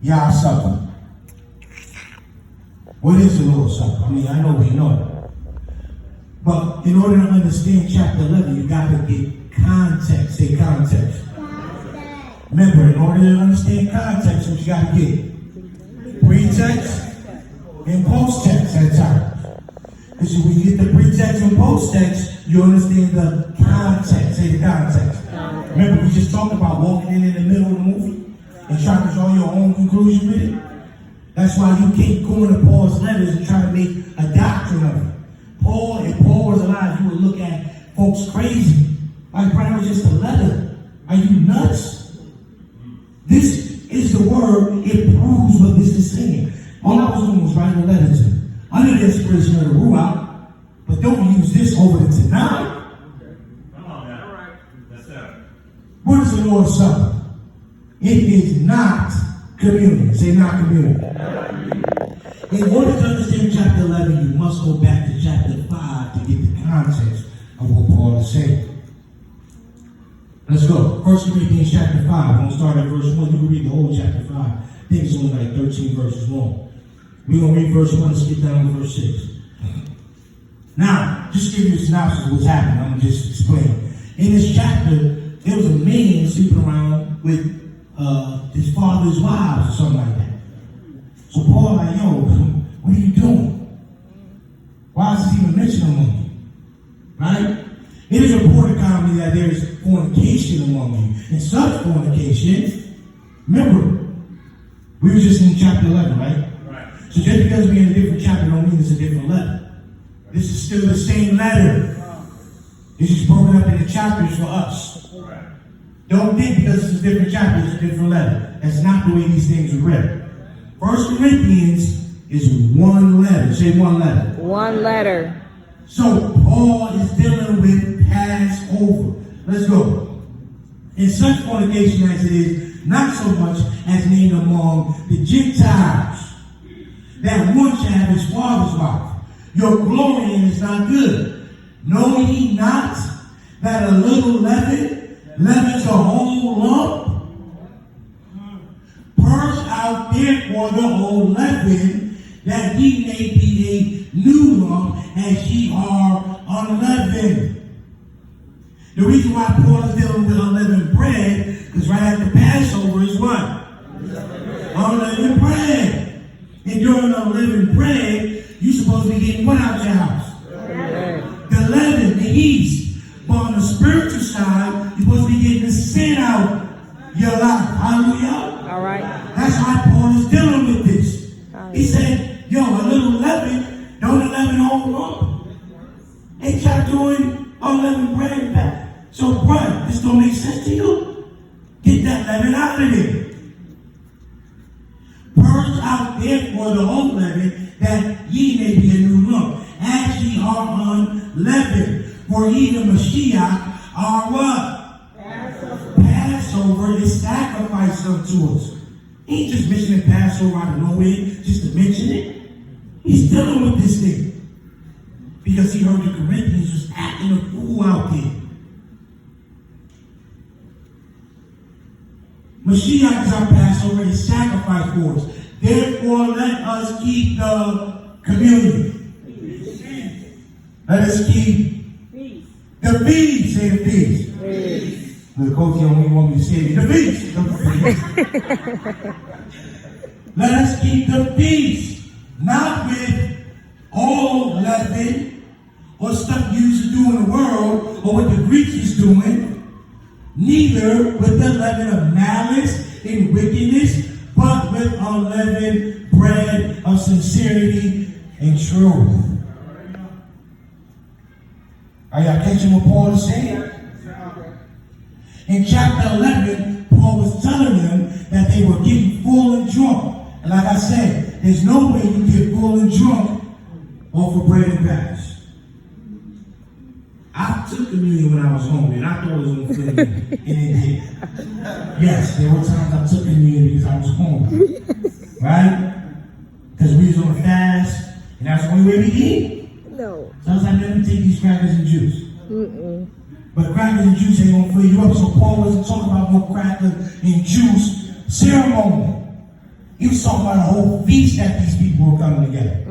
Yah's supper? What is the Lord's Supper? I mean, I know we know. But in order to understand chapter 11, you got to get context. Say context. Remember, in order to understand context, what you got to get? Pretext and post-text at times. Because when you get the pretext and post-text, you understand the context. Say the context. Remember, we just talked about walking in the middle of the movie and trying to draw your own conclusion with it. That's why you can't go into Paul's letters and try to make a doctrine of it. If Paul was alive, you would look at folks crazy. Like, Brian was just a letter. Are you nuts? This is the word. It proves what this is saying. All I was doing was writing a letter to him. Under the inspiration of the Ruach, but don't use this over the tonight. Come on now. All right. Yes, sir. What is the Lord's Supper? It is not communion. Say not communion. In order to understand chapter 11, you must go back to chapter 5 to get the context of what Paul is saying. Let's go. 1 Corinthians chapter 5. I'm going to start at verse 1. You can read the whole chapter 5. I think it's only like 13 verses long. We're going to read verse 1 and skip down to verse 6. Now, just to give you a synopsis of what's happening, I'm going to just explain. In this chapter, there was a man sleeping around with his father's wives or something like that. So Paul like, yo, what are you doing? Why is this even mentioned among you? Right? It is reported commonly that there is fornication among you. And such fornication, remember, we were just in chapter 11, right? Right. So just because we're in a different chapter don't mean it's a different letter. This is still the same letter. It's just broken up into chapters for us. Right. Don't think because it's a different chapter, it's a different letter. That's not the way these things are read. 1 Corinthians is one letter. Say one letter. One letter. So Paul is dealing with Passover. Let's go. In such fornication as it is, not so much as named among the Gentiles, that one should have his father's wife. Your glorying is not good. Know ye not that a little leaven leavens the whole lump? Purge out therefore the whole leaven, that ye may be a new lump, as ye are unleavened. The reason why Paul is dealing with unleavened bread, because right after Passover is what? Unleavened bread. And during unleavened bread, you're supposed to be getting what out your house? The leaven, the yeast. But on the spiritual side, you're supposed to be getting the sin out your life. Hallelujah. All right. That's why Paul is dealing with this. He said, yo, a little leaven, don't leaven all lump. They try doing unleavened bread back. So, bruh, this don't make sense to you? Get that leaven out of there. Purge out therefore the whole leaven, that ye may be a new lump, as ye are unleavened. For ye the Mashiach are what? Passover is sacrificed unto us. He ain't just mentioning Passover out of nowhere, just to mention it. He's dealing with this thing. Because he heard the Corinthians was acting a fool out there. Mashiach is our Passover, his sacrifice for us. Therefore, let us keep the communion. Let us keep the feast. Say the feast. The coach don't even want me to say it. The feast. Let us keep the feast. Not with old leaven or stuff you used to do in the world or what the Greeks is doing. Neither with the leaven of malice and wickedness, but with unleavened bread of sincerity and truth. Are y'all catching what Paul is saying? In chapter 11, Paul was telling them that they were getting full and drunk. And like I said, there's no way you get full and drunk off of bread and bash. I took communion when I was hungry, and I thought it was going to fill me, and it did. Yes, there were times I took communion because I was hungry, right? Because we was on a fast, and that's the only way we eat. No. So I was like, let me take these crackers and juice. But crackers and juice ain't going to fill you up, so Paul wasn't talking about no cracker and juice ceremony. He was talking about a whole feast that these people were coming together.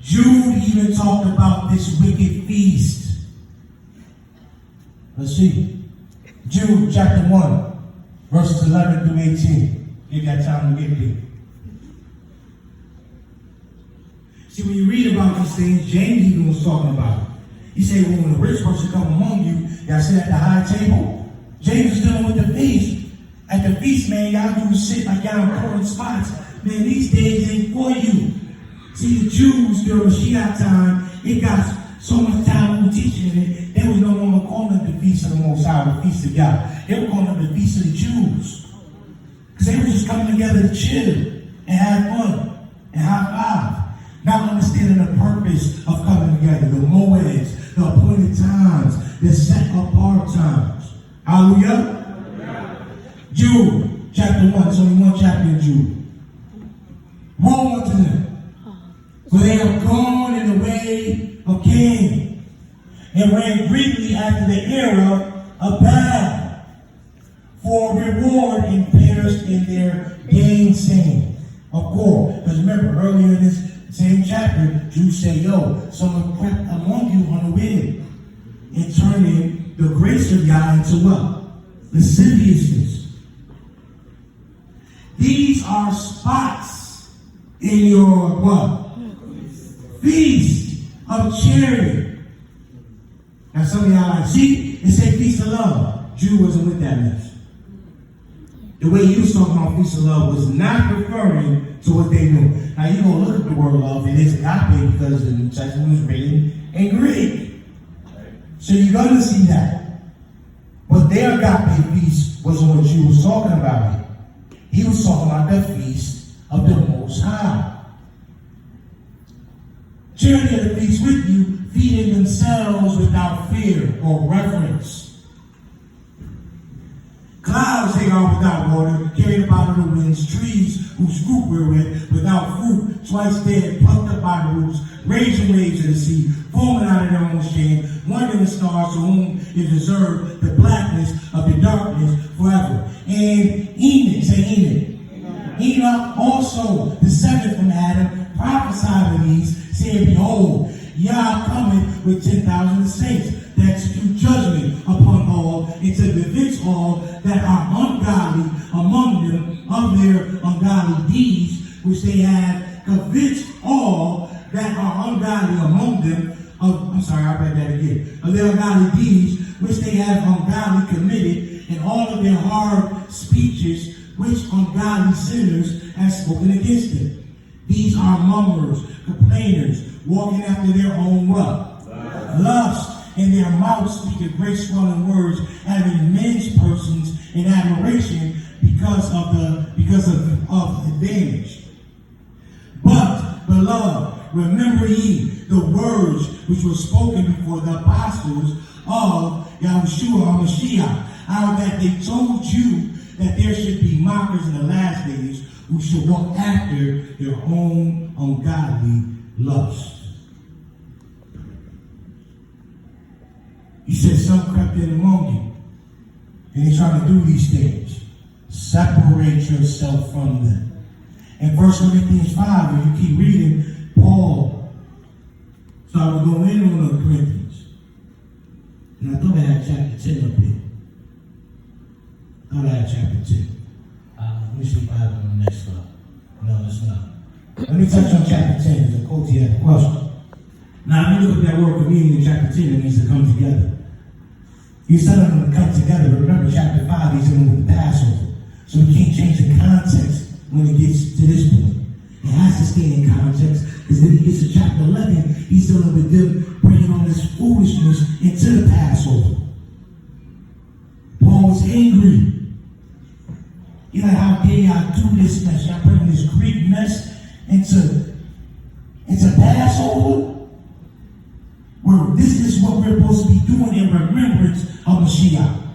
Jude even talked about this wicked feast. Let's see. Jude chapter 1, verses 11 through 18. Give that time to get there. See, when you read about these things, James even was talking about it. He said, well, when a rich person come among you, y'all sit at the high table. James is dealing with the feast. At the feast, man, y'all do sit like y'all in current spots. Man, these days ain't for you. See, the Jews during Mashiach time, it got so much time on teaching it, they was no longer calling it the Feast of the Most High, the Feast of God. They were calling it the Feast of the Jews. Because they were just coming together to chill and have fun and high five. Not understanding the purpose of coming together, the moeds, the appointed times, the set apart times. Hallelujah. Jude, chapter 1, there's only one chapter in Jude. Woe unto them, for they have gone in the way of Cain, and ran greedily after the error of Balaam, for reward and perished in their gainsaying. Of course, because remember, earlier in this same chapter, Jude said, yo, someone crept among you unaware and turning the grace of Yah into what? Lasciviousness. These are spots in your what? Feast of charity. Now some of y'all like, see, it said feast of love. Jude wasn't with that mess. The way he was talking about feast of love was not referring to what they knew. Now you're going to look at the word love, it is agape because the New Testament was written in Greek. So you're going to see that. But their agape feast wasn't what Jude was talking about here. He was talking about the feast of the Most High. Charity of the feast with you, feeding themselves without fear or reverence. Clouds they are without water, carried about of the winds, trees whose fruit we're with, without fruit, twice dead, plucked up by the roots, raging waves of the sea, forming out of their own shame, wondering the stars to whom is reserved the blackness of the darkness forever. And Enoch, say Enoch. Enoch also, the seventh from Adam, prophesied of these, saying, behold, Yah cometh with 10,000 saints, that execute judgment upon all, and to convince all that are ungodly among them of their ungodly deeds, which they have convinced all that are ungodly among them of, I read that again, of their ungodly deeds, which they have ungodly committed, and all of their hard speeches, which ungodly sinners have spoken against them. These are murmurers, complainers, walking after their own what? Lust. In their mouths speaking great swelling words, having men's persons in admiration because of advantage. But, beloved, remember ye the words which were spoken before the apostles of Yahushua HaMashiach, how that they told you that there should be mockers in the last days who should walk after their own ungodly lust. He said, some crept in among you, and they're trying to do these things. Separate yourself from them. In 1 Corinthians 5, when you keep reading, Paul started going in on the Corinthians. And I thought I had chapter 10 up here. I thought I had chapter 10. Let me see if I have it on the next slide. No, it's not. Let me touch on chapter 10 because Coty had a question. Now, if you look at that word communion in chapter 10, it means to come together. He's telling them to come together. But remember, chapter 5, he's dealing with the Passover. So we can't change the context when it gets to this point. It has to stay in context, because then he gets to chapter 11, he's dealing with them bringing all this foolishness into the Passover. Paul was angry. You know, how dare y'all do this mess? Y'all bring this Greek mess into Passover? Where this is what we're supposed to be doing in remembrance of Mashiach.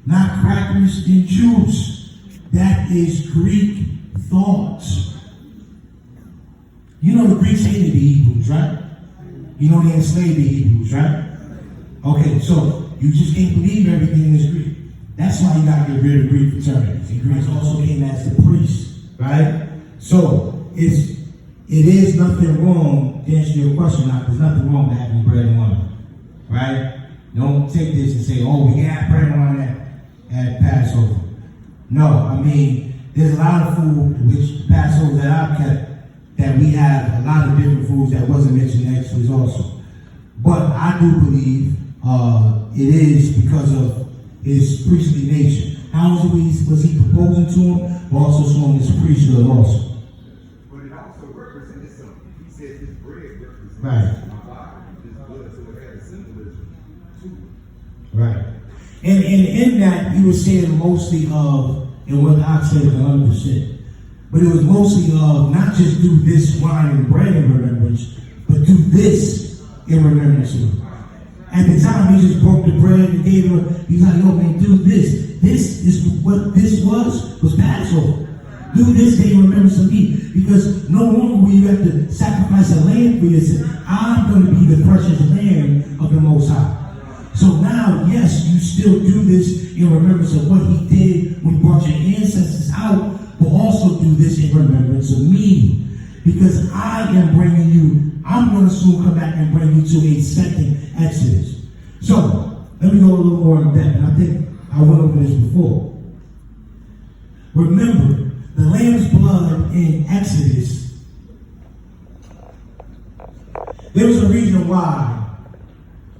Not crackers and juice. That is Greek thoughts. You know the Greeks hated the Hebrews, right? You know they enslaved the Hebrews, right? Okay, so you just can't believe everything is Greek. That's why you got to get rid of Greek fraternities. And Greeks also came as the priests, right? So it is nothing wrong, to answer your question, there's nothing wrong with having bread and wine, right? Don't take this and say, oh, we can't have bread and wine. at Passover. No, I mean, there's a lot of food, which Passover that I've kept, that we have a lot of different foods that wasn't mentioned in Exodus also. But I do believe it is because of his priestly nature. How was he proposing to him, but also showing his priesthood also. But it also represented something. He said his bread represents Right. my body, his blood, so it had a symbolism to it. Right. And in that, he was saying mostly of, and what I said 100%, but it was mostly of not just do this wine and bread in remembrance, but do this in remembrance of me. At the time, he just broke the bread and gave her, he's like, yo, man, do this. This is what this was Passover. Do this day in remembrance of me. Because no longer will you have to sacrifice a lamb for yourself. I'm going to be the precious lamb of the Most High. So now, yes, you still do this in remembrance of what he did when he brought your ancestors out, but also do this in remembrance of me. Because I am bringing you, I'm going to soon come back and bring you to a second Exodus. So, let me go a little more in depth, and I think I went over this before. Remember, the lamb's blood in Exodus, there was a reason why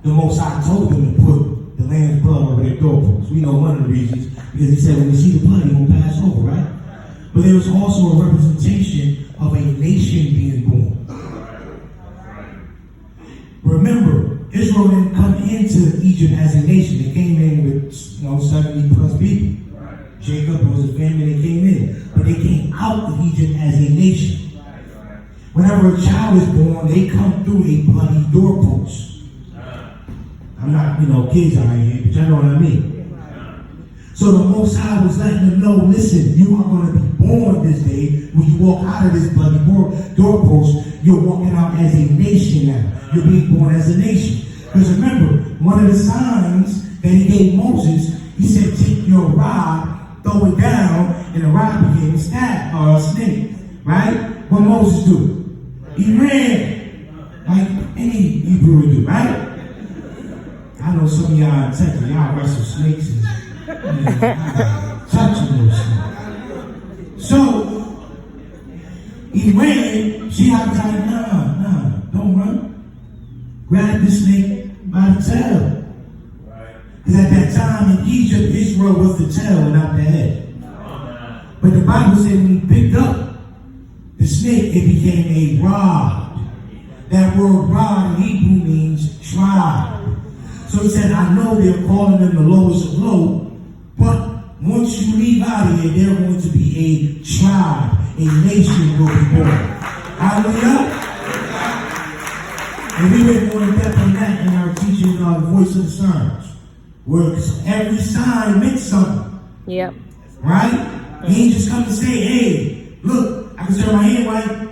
the Most High told them to put the lamb's blood over their doorposts. We know one of the reasons, because he said when you see the blood, you're going to pass over, right? But there was also a representation of a nation being born. Remember, Israel didn't come into Egypt as a nation. They came in with 70 plus people. Jacob was a family that came in. But they came out of Egypt as a nation. Whenever a child is born, they come through a bloody doorpost. I'm not, kids out here, but y'all know what I mean. So the Most High was letting them know, listen, you are going to be born this day. When you walk out of this bloody doorpost, you're walking out as a nation now. You're being born as a nation. Because remember, one of the signs that he gave Moses, he said, take your rod, throw it down, and the rod became a staff or a snake. Right? What Moses do? He ran like any Hebrew would do, right? I know some of y'all in Texas, y'all wrestle snakes and touching those snakes. So he ran. She was like, nah, don't run. Grab the snake by the tail. Because at that time in Egypt, Israel was the tail and not the head. But the Bible said when he picked up the snake, it became a rod. That word rod in Hebrew means tribe. So he said, I know they're calling them the lowest of low, but once you leave out of here, they're going to be a tribe, a nation will be born. Hallelujah. And we went more in depth on that in our teaching on the voice of the signs. Where every sign meant something. Yep. Right? He ain't just come to say, hey, look, I can turn my hand right.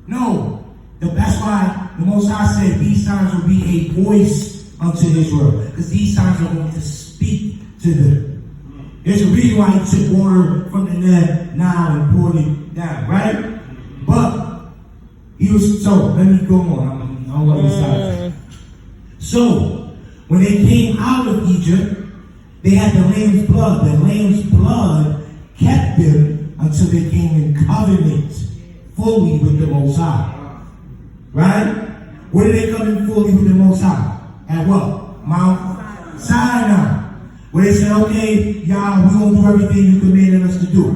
No. That's why the Most High said these signs will be a voice unto Israel. Because these signs are going to speak to them. There's a reason why he took water from the Nile and poured it down, right? But he was, so let me go on. I don't want to stop. So when they came out of Egypt, they had the lamb's blood. The lamb's blood kept them until they came in covenant fully with the Most High. Right? Where did they come in fully with the Most High? At what? Mount Sinai. Where they said, okay, y'all, we're going to do everything you commanded us to do.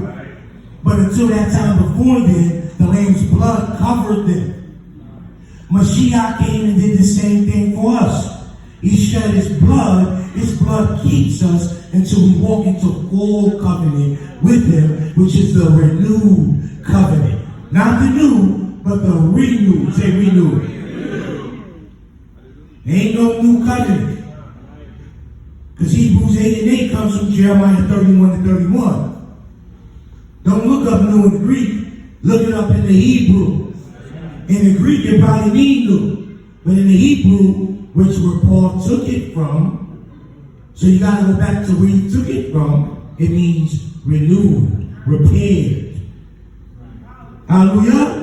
But until that time before then, the lamb's blood covered them. Mashiach came and did the same thing for us. He shed his blood. His blood keeps us until we walk into full covenant with him, which is the renewed covenant. Not the new, but the renewed. Say renewed. There ain't no new covenant. Because Hebrews 8 and 8 comes from Jeremiah 31 to 31. Don't look up new in the Greek. Look it up in the Hebrew. In the Greek, it probably means new. But in the Hebrew, which where Paul took it from, so you got to go back to where he took it from, it means renewed, repaired. Hallelujah?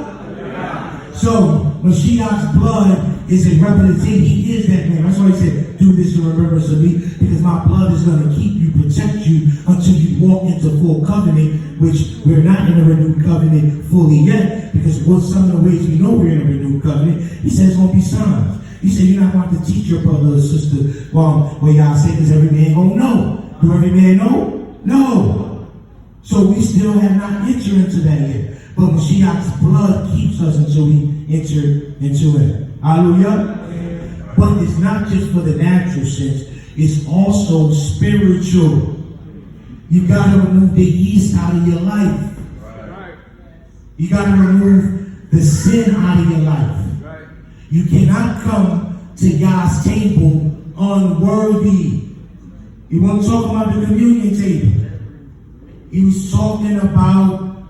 So, Mashiach's blood is a representation. He is that man. That's why he said, do this in remembrance of me, because my blood is going to keep you, protect you until you walk into full covenant, which we're not in a renewed covenant fully yet, because what some of the ways we know we're in a renewed covenant, he says it's going to be signs. He said you're not going to teach your brother or sister, well y'all say this, every man going to know. Do every man know? No. So we still have not entered into that yet. But Mashiach's blood keeps us until we enter into it. Hallelujah. But it's not just for the natural sense, it's also spiritual. You got to remove the yeast out of your life. You got to remove the sin out of your life. You cannot come to God's table unworthy. He wasn't talking about the communion table. He was talking about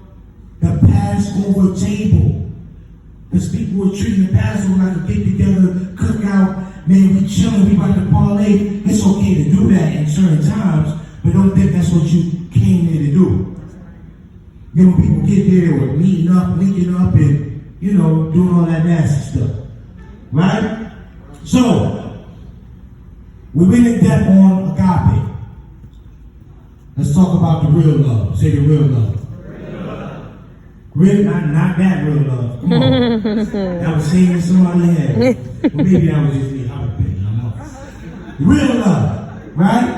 the Passover table. Because people were treating the Passover like a get-together, cookout. Man, we chilling, we about to parlay. It's okay to do that in certain times, but don't think that's what you came here to do. You know, people get there with meeting up, linking up, and, you know, doing all that nasty stuff. Right? So, we went in depth on agape. Let's talk about the real love. Say the real love. Real, not that real love. Come on. That was saying somebody had. Well, maybe that was just me. I was big. I know. Real love. Right?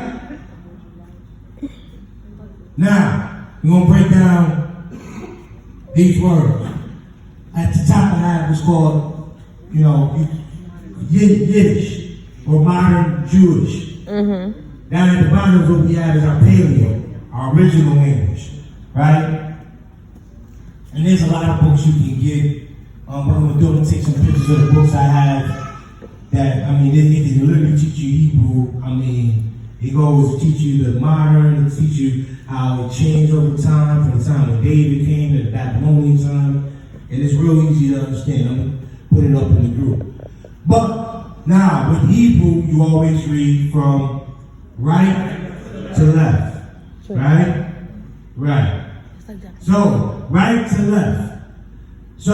Now, we're going to break down these words. At the top of that was called, you know, Yiddish or modern Jewish. Mm-hmm. Down at the bottom of what we have is our paleo, our original language, right? And there's a lot of books you can get. What I'm going to do, I'm going to take some pictures of the books I have that, I mean, it can literally teach you Hebrew. I mean, it goes to teach you the modern, it teach you how it changed over time, from the time when David came to the Babylonian time. And it's real easy to understand. I'm going to put it up in the group. But now, with Hebrew, you always read from right to left. Right? Right. So, right to left. So,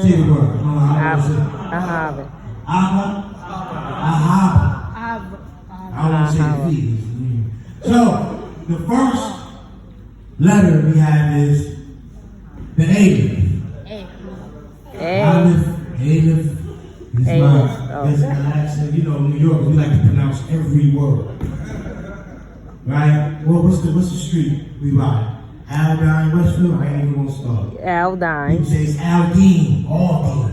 say the word. I don't know how to say it. I want to say the feet. So, the first letter we have is the Aleph. Aleph is my accent. You know, in New York, we like to pronounce every word. Right? Well, what's the street we ride? Aldine, Westfield? I ain't even gonna start. Aldine. People say it's Aldine, Aldine.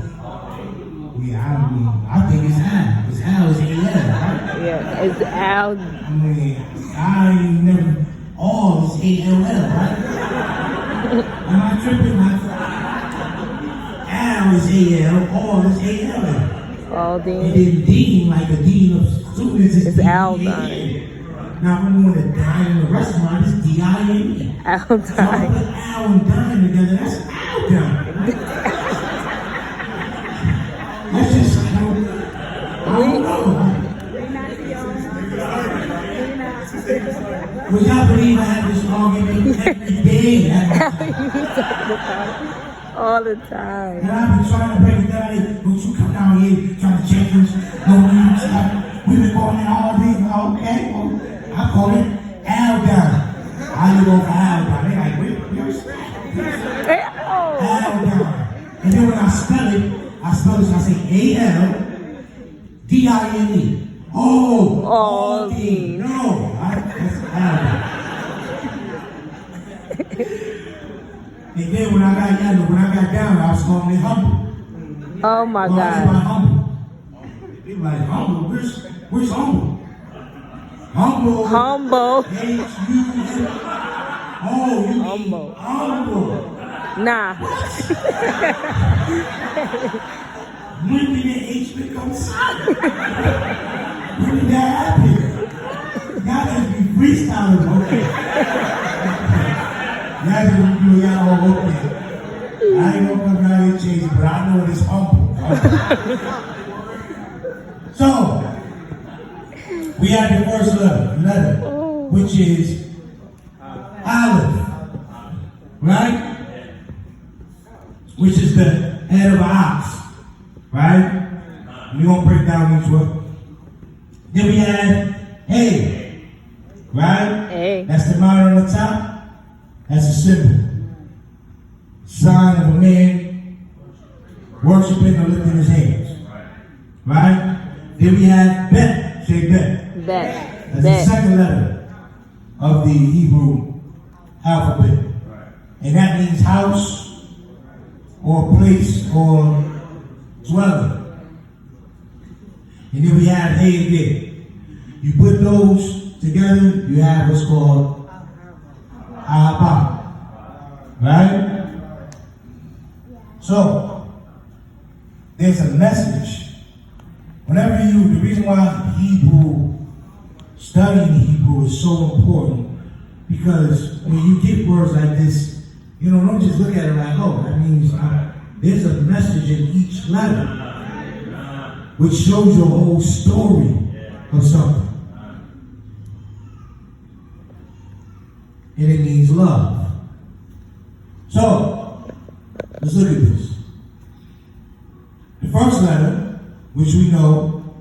Yeah, I think it's Al. It's Al, it's A-L, right? Yeah, it's Al. I mean, I ain't never, all is A-L-L, right? Am I tripping? Al is A-L, all is A-L-L. Aldine. And then Dean, like a dean of students, is It's Aldine. Now, when we want to dine in a restaurant, it's D-I-N-E. Aldine. So I put Al and dine together, that's Aldine. That's just, I don't know. Would y'all believe I have this argument every day? All the time. And I've been trying to break it down. Hey, don't you come down here trying to change us? No, we've been going there all day. Okay, well, I call it Aldine. How you go for Aldine? They're like, where's that? Aldine. And then when I spell it, I say A-L-D-I-N-E. Oh, Aldine. No, that's Aldine. And then when I got down, I was calling it humble. Oh my God. Humble. They were like, humble? Where's humble? Humble. Humble. H-U-M. Oh, you Humble. Humble. Nah. When did the H become silent? When did that happen? Y'all just be freestyling, okay? Y'all all okay. I ain't gonna come down here and change it, but I know it's humble. So, we have the first letter, which is Aleph, right? Which is the head of an ox, right? We're going to break down each one. Then we had hay, right? Hey. That's the mountain on the top. That's a symbol. Sign of a man worshiping or lifting his hands. Right? Then we had bet. Say bet. Bet. That's the second letter of the Hebrew alphabet. And that means house or place or dwelling. And then we have hay again. You put those together, you have what's called Agape. Right? So, there's a message. Whenever the reason why studying Hebrew is so important, because when you get words like this, don't just look at it like, oh, that means there's a message in each letter, which shows your whole story of something. And it means love. So, let's look at this. The first letter, which we know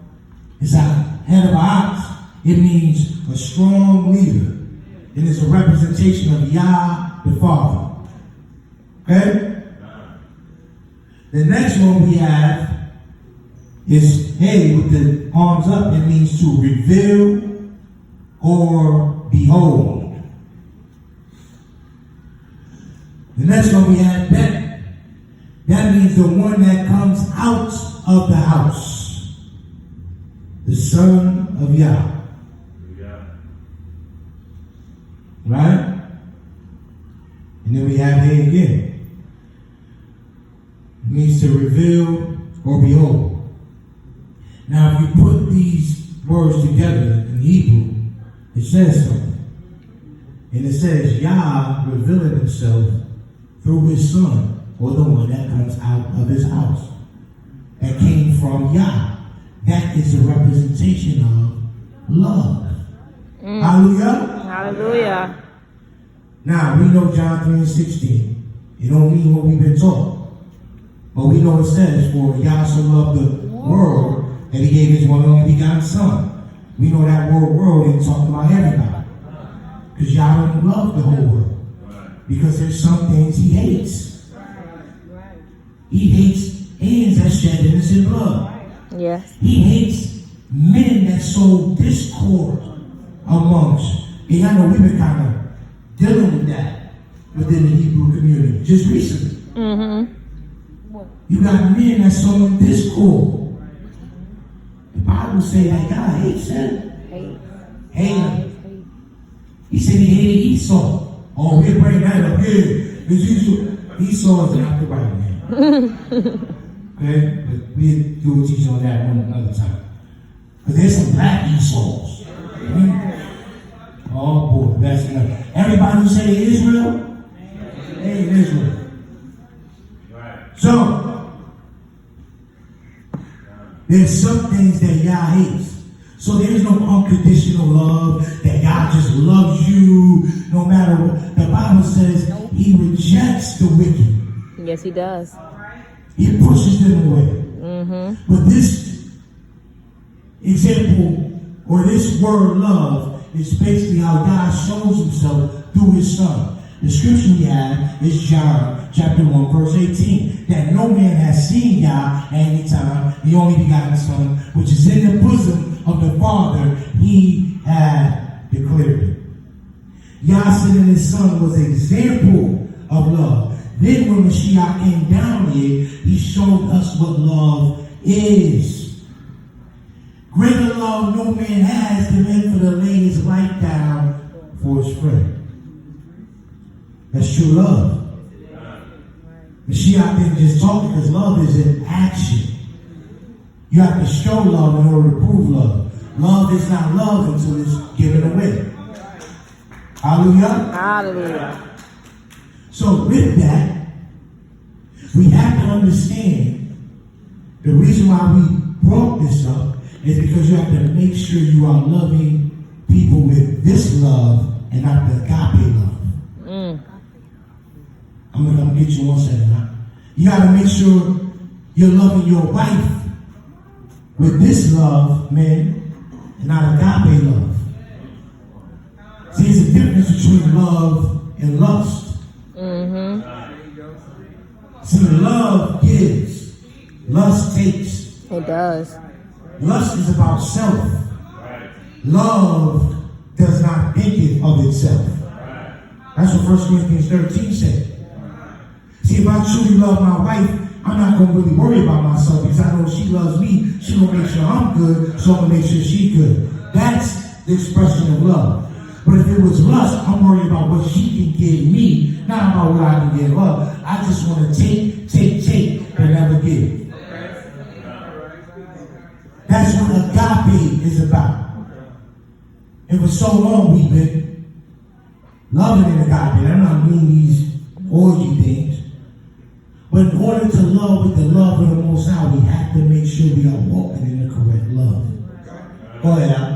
is a head of an ox, it means a strong leader. It is a representation of Yah, the Father. Okay? The next one we have is hey with the arms up. It means to reveal or behold. The next one we have bet. That means the one that comes out of the house. The son of Yah. Right? And then we have hey again. It means to reveal or behold. Now, if you put these words together in Hebrew, it says something. And it says, Yah revealing himself through his son, or the one that comes out of his house. That came from Yah. That is a representation of love. Hallelujah? Hallelujah. Now, we know John 3:16. It don't mean what we've been taught. But we know it says, for Yah so loved the world that he gave his one and only begotten son. We know that word world ain't talking about everybody. Because Yah don't love the whole world. Because there's some things he hates. He hates hands that shed innocent blood. Yes. He hates men that sow discord amongst. And I know we've been kind of dealing with that within the Hebrew community just recently. Mm-hmm. You got men that sowing discord. The Bible says that God hates him. Hate him. He said he hated Esau. Oh, we'll bring that up here. Esau is not the right man. Okay? But we'll do a teaching on that one another time. Because there's some black Esau's. Oh boy, that's enough. Everybody who say Israel, hey, Israel. So, there's some things that Yah hates. So there's no unconditional love, that God just loves you no matter what. The Bible says he rejects the wicked. Yes, he does. He pushes them away. Mm-hmm. But this example, or this word love, is basically how God shows himself through his son. The scripture we have is John chapter 1 verse 18. That no man has seen Yah at any time, the only begotten son, which is in the bosom of the Father, he had declared it. Yah sending his son was an example of love. Then when Mashiach came down here, he showed us what love is. Greater love no man has than men for the lay his life down for his friend. That's true love. Mashiach didn't just talk, because love is in action. You have to show love in order to prove love. Love is not love until it's given away. Hallelujah. Hallelujah. So with that, we have to understand the reason why we brought this up is because you have to make sure you are loving people with this love and not the agape love. I'm gonna get you one second. You got to make sure You're loving your wife with this love, men, and not agape love. See, there's a difference between love and lust. See, love gives, lust takes. It does. Lust is about self. Love does not think of itself. That's what 1 Corinthians 13 said. See, if I truly love my wife, I'm not going to really worry about myself because I know if she loves me, she's going to make sure I'm good, so I'm going to make sure she's good. That's the expression of love. But if it was lust, I'm worried about what she can give me, not about what I can give her. I just want to take, but never give. That's what agape is about. And for so long we've been loving in agape. And I'm not meaning these orgy things. But in order to love with the love of the Most High, we have to make sure we are walking in the correct love. Go ahead, Al.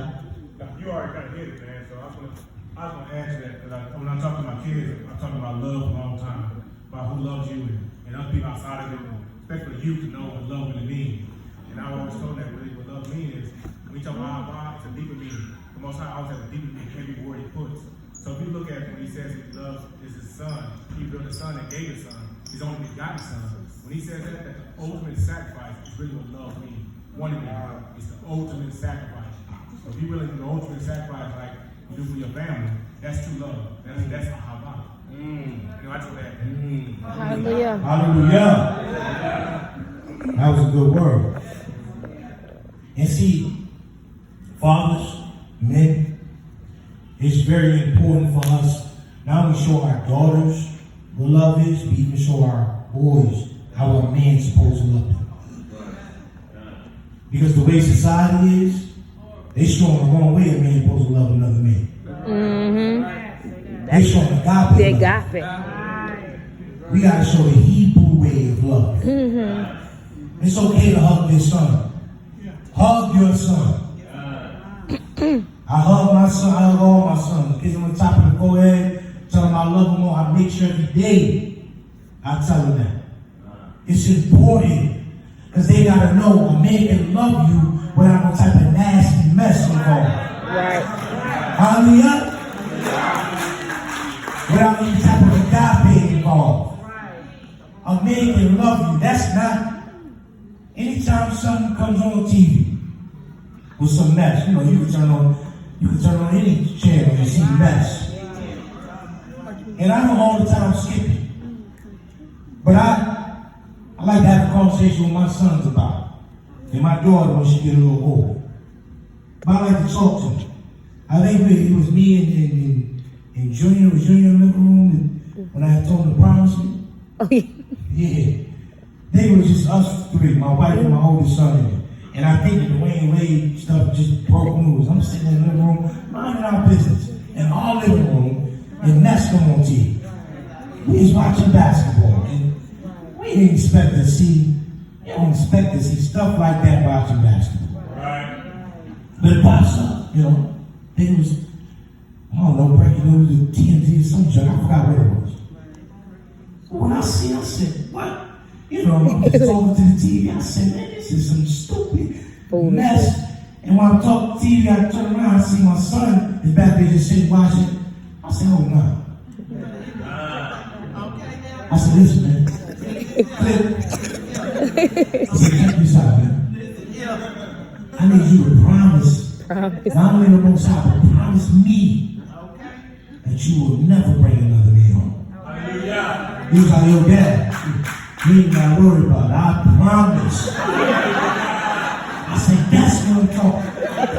You already kind of hit it, man. So I was going to add to that. Because when I'm talking to my kids, I'm talking about love for a long time. About who loves you and other people outside of it. Especially you to know what love really means. And I always told that really what love means is, when you talk about why, it's a deeper meaning. The Most High always has a deeper meaning every word he puts. So if you look at when he says he loves is his son, he built a son and gave his son, his only begotten son. When he says that the ultimate sacrifice is really what love means. One of them is the ultimate sacrifice. So if you really do the ultimate sacrifice like you do for your family, that's true love. That's Ahava. You know, I told that. Hallelujah. Hallelujah. That was a good word. And see, fathers, men, it's very important for us not only show our daughters what love is, but even show our boys how a man's supposed to love them. Because the way society is, they showing the wrong way a man's supposed to love another man. They showing agape. The love. agape. We gotta show the Hebrew way of love. It's okay to hug your son. Hug your son. I hug my son, I hug all my sons. Kiss him on the top of the forehead, tell him I love him more. I make sure every day I tell them that. It's important because they gotta know a man can love you without no type of nasty mess involved. Right. Hallelujah. Without any type of agape involved. A man can love you. That's not anytime something comes on TV with some mess. You know, you can turn on any channel and see mess. And I know all the time skipping. But I like to have a conversation with my sons about it. And my daughter when she get a little older. But I like to talk to them. I think it was me and Junior in the living room when I had told him to promise me. Oh, yeah. Yeah. They were just us three, my wife and my oldest son in it. And I think the Wayne Wade stuff just broke news. I'm sitting in the living room, minding our business, in our living room, and that's come on TV. We was watching basketball, and we didn't expect to see, you don't expect to see stuff like that watching basketball. Right. But it pops up, you know. It was, I don't know, breaking news or TNT or some junk. I forgot what it was. But when I see it, I said, what? You know, I'm just talking to the TV. I said, man, this is some stupid mess. And when I'm talking to TV, I turn around, I see my son is back there just sitting watching. I said, oh, no. I said, listen, man. Clip. I said, check this out, man. I need you to promise. Not only the Most High, but promise me that you will never bring another man home. Hallelujah. He was like, yo, Dad, you ain't got to worry about it. I promise. I said, that's what I'm talking.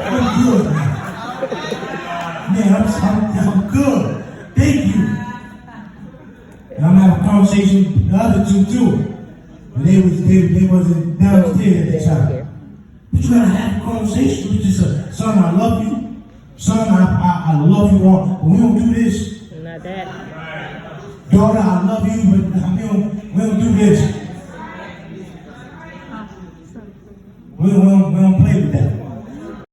I'm good, man. Man, I'm good. Thank you. And I'm having a conversation with the other two, too. But they wasn't downstairs at the time. But you gotta have a conversation with yourself. Son, I love you. Son, I love you all. But we don't do this. Not that. Daughter, I love you, but we don't do this. We don't play with that.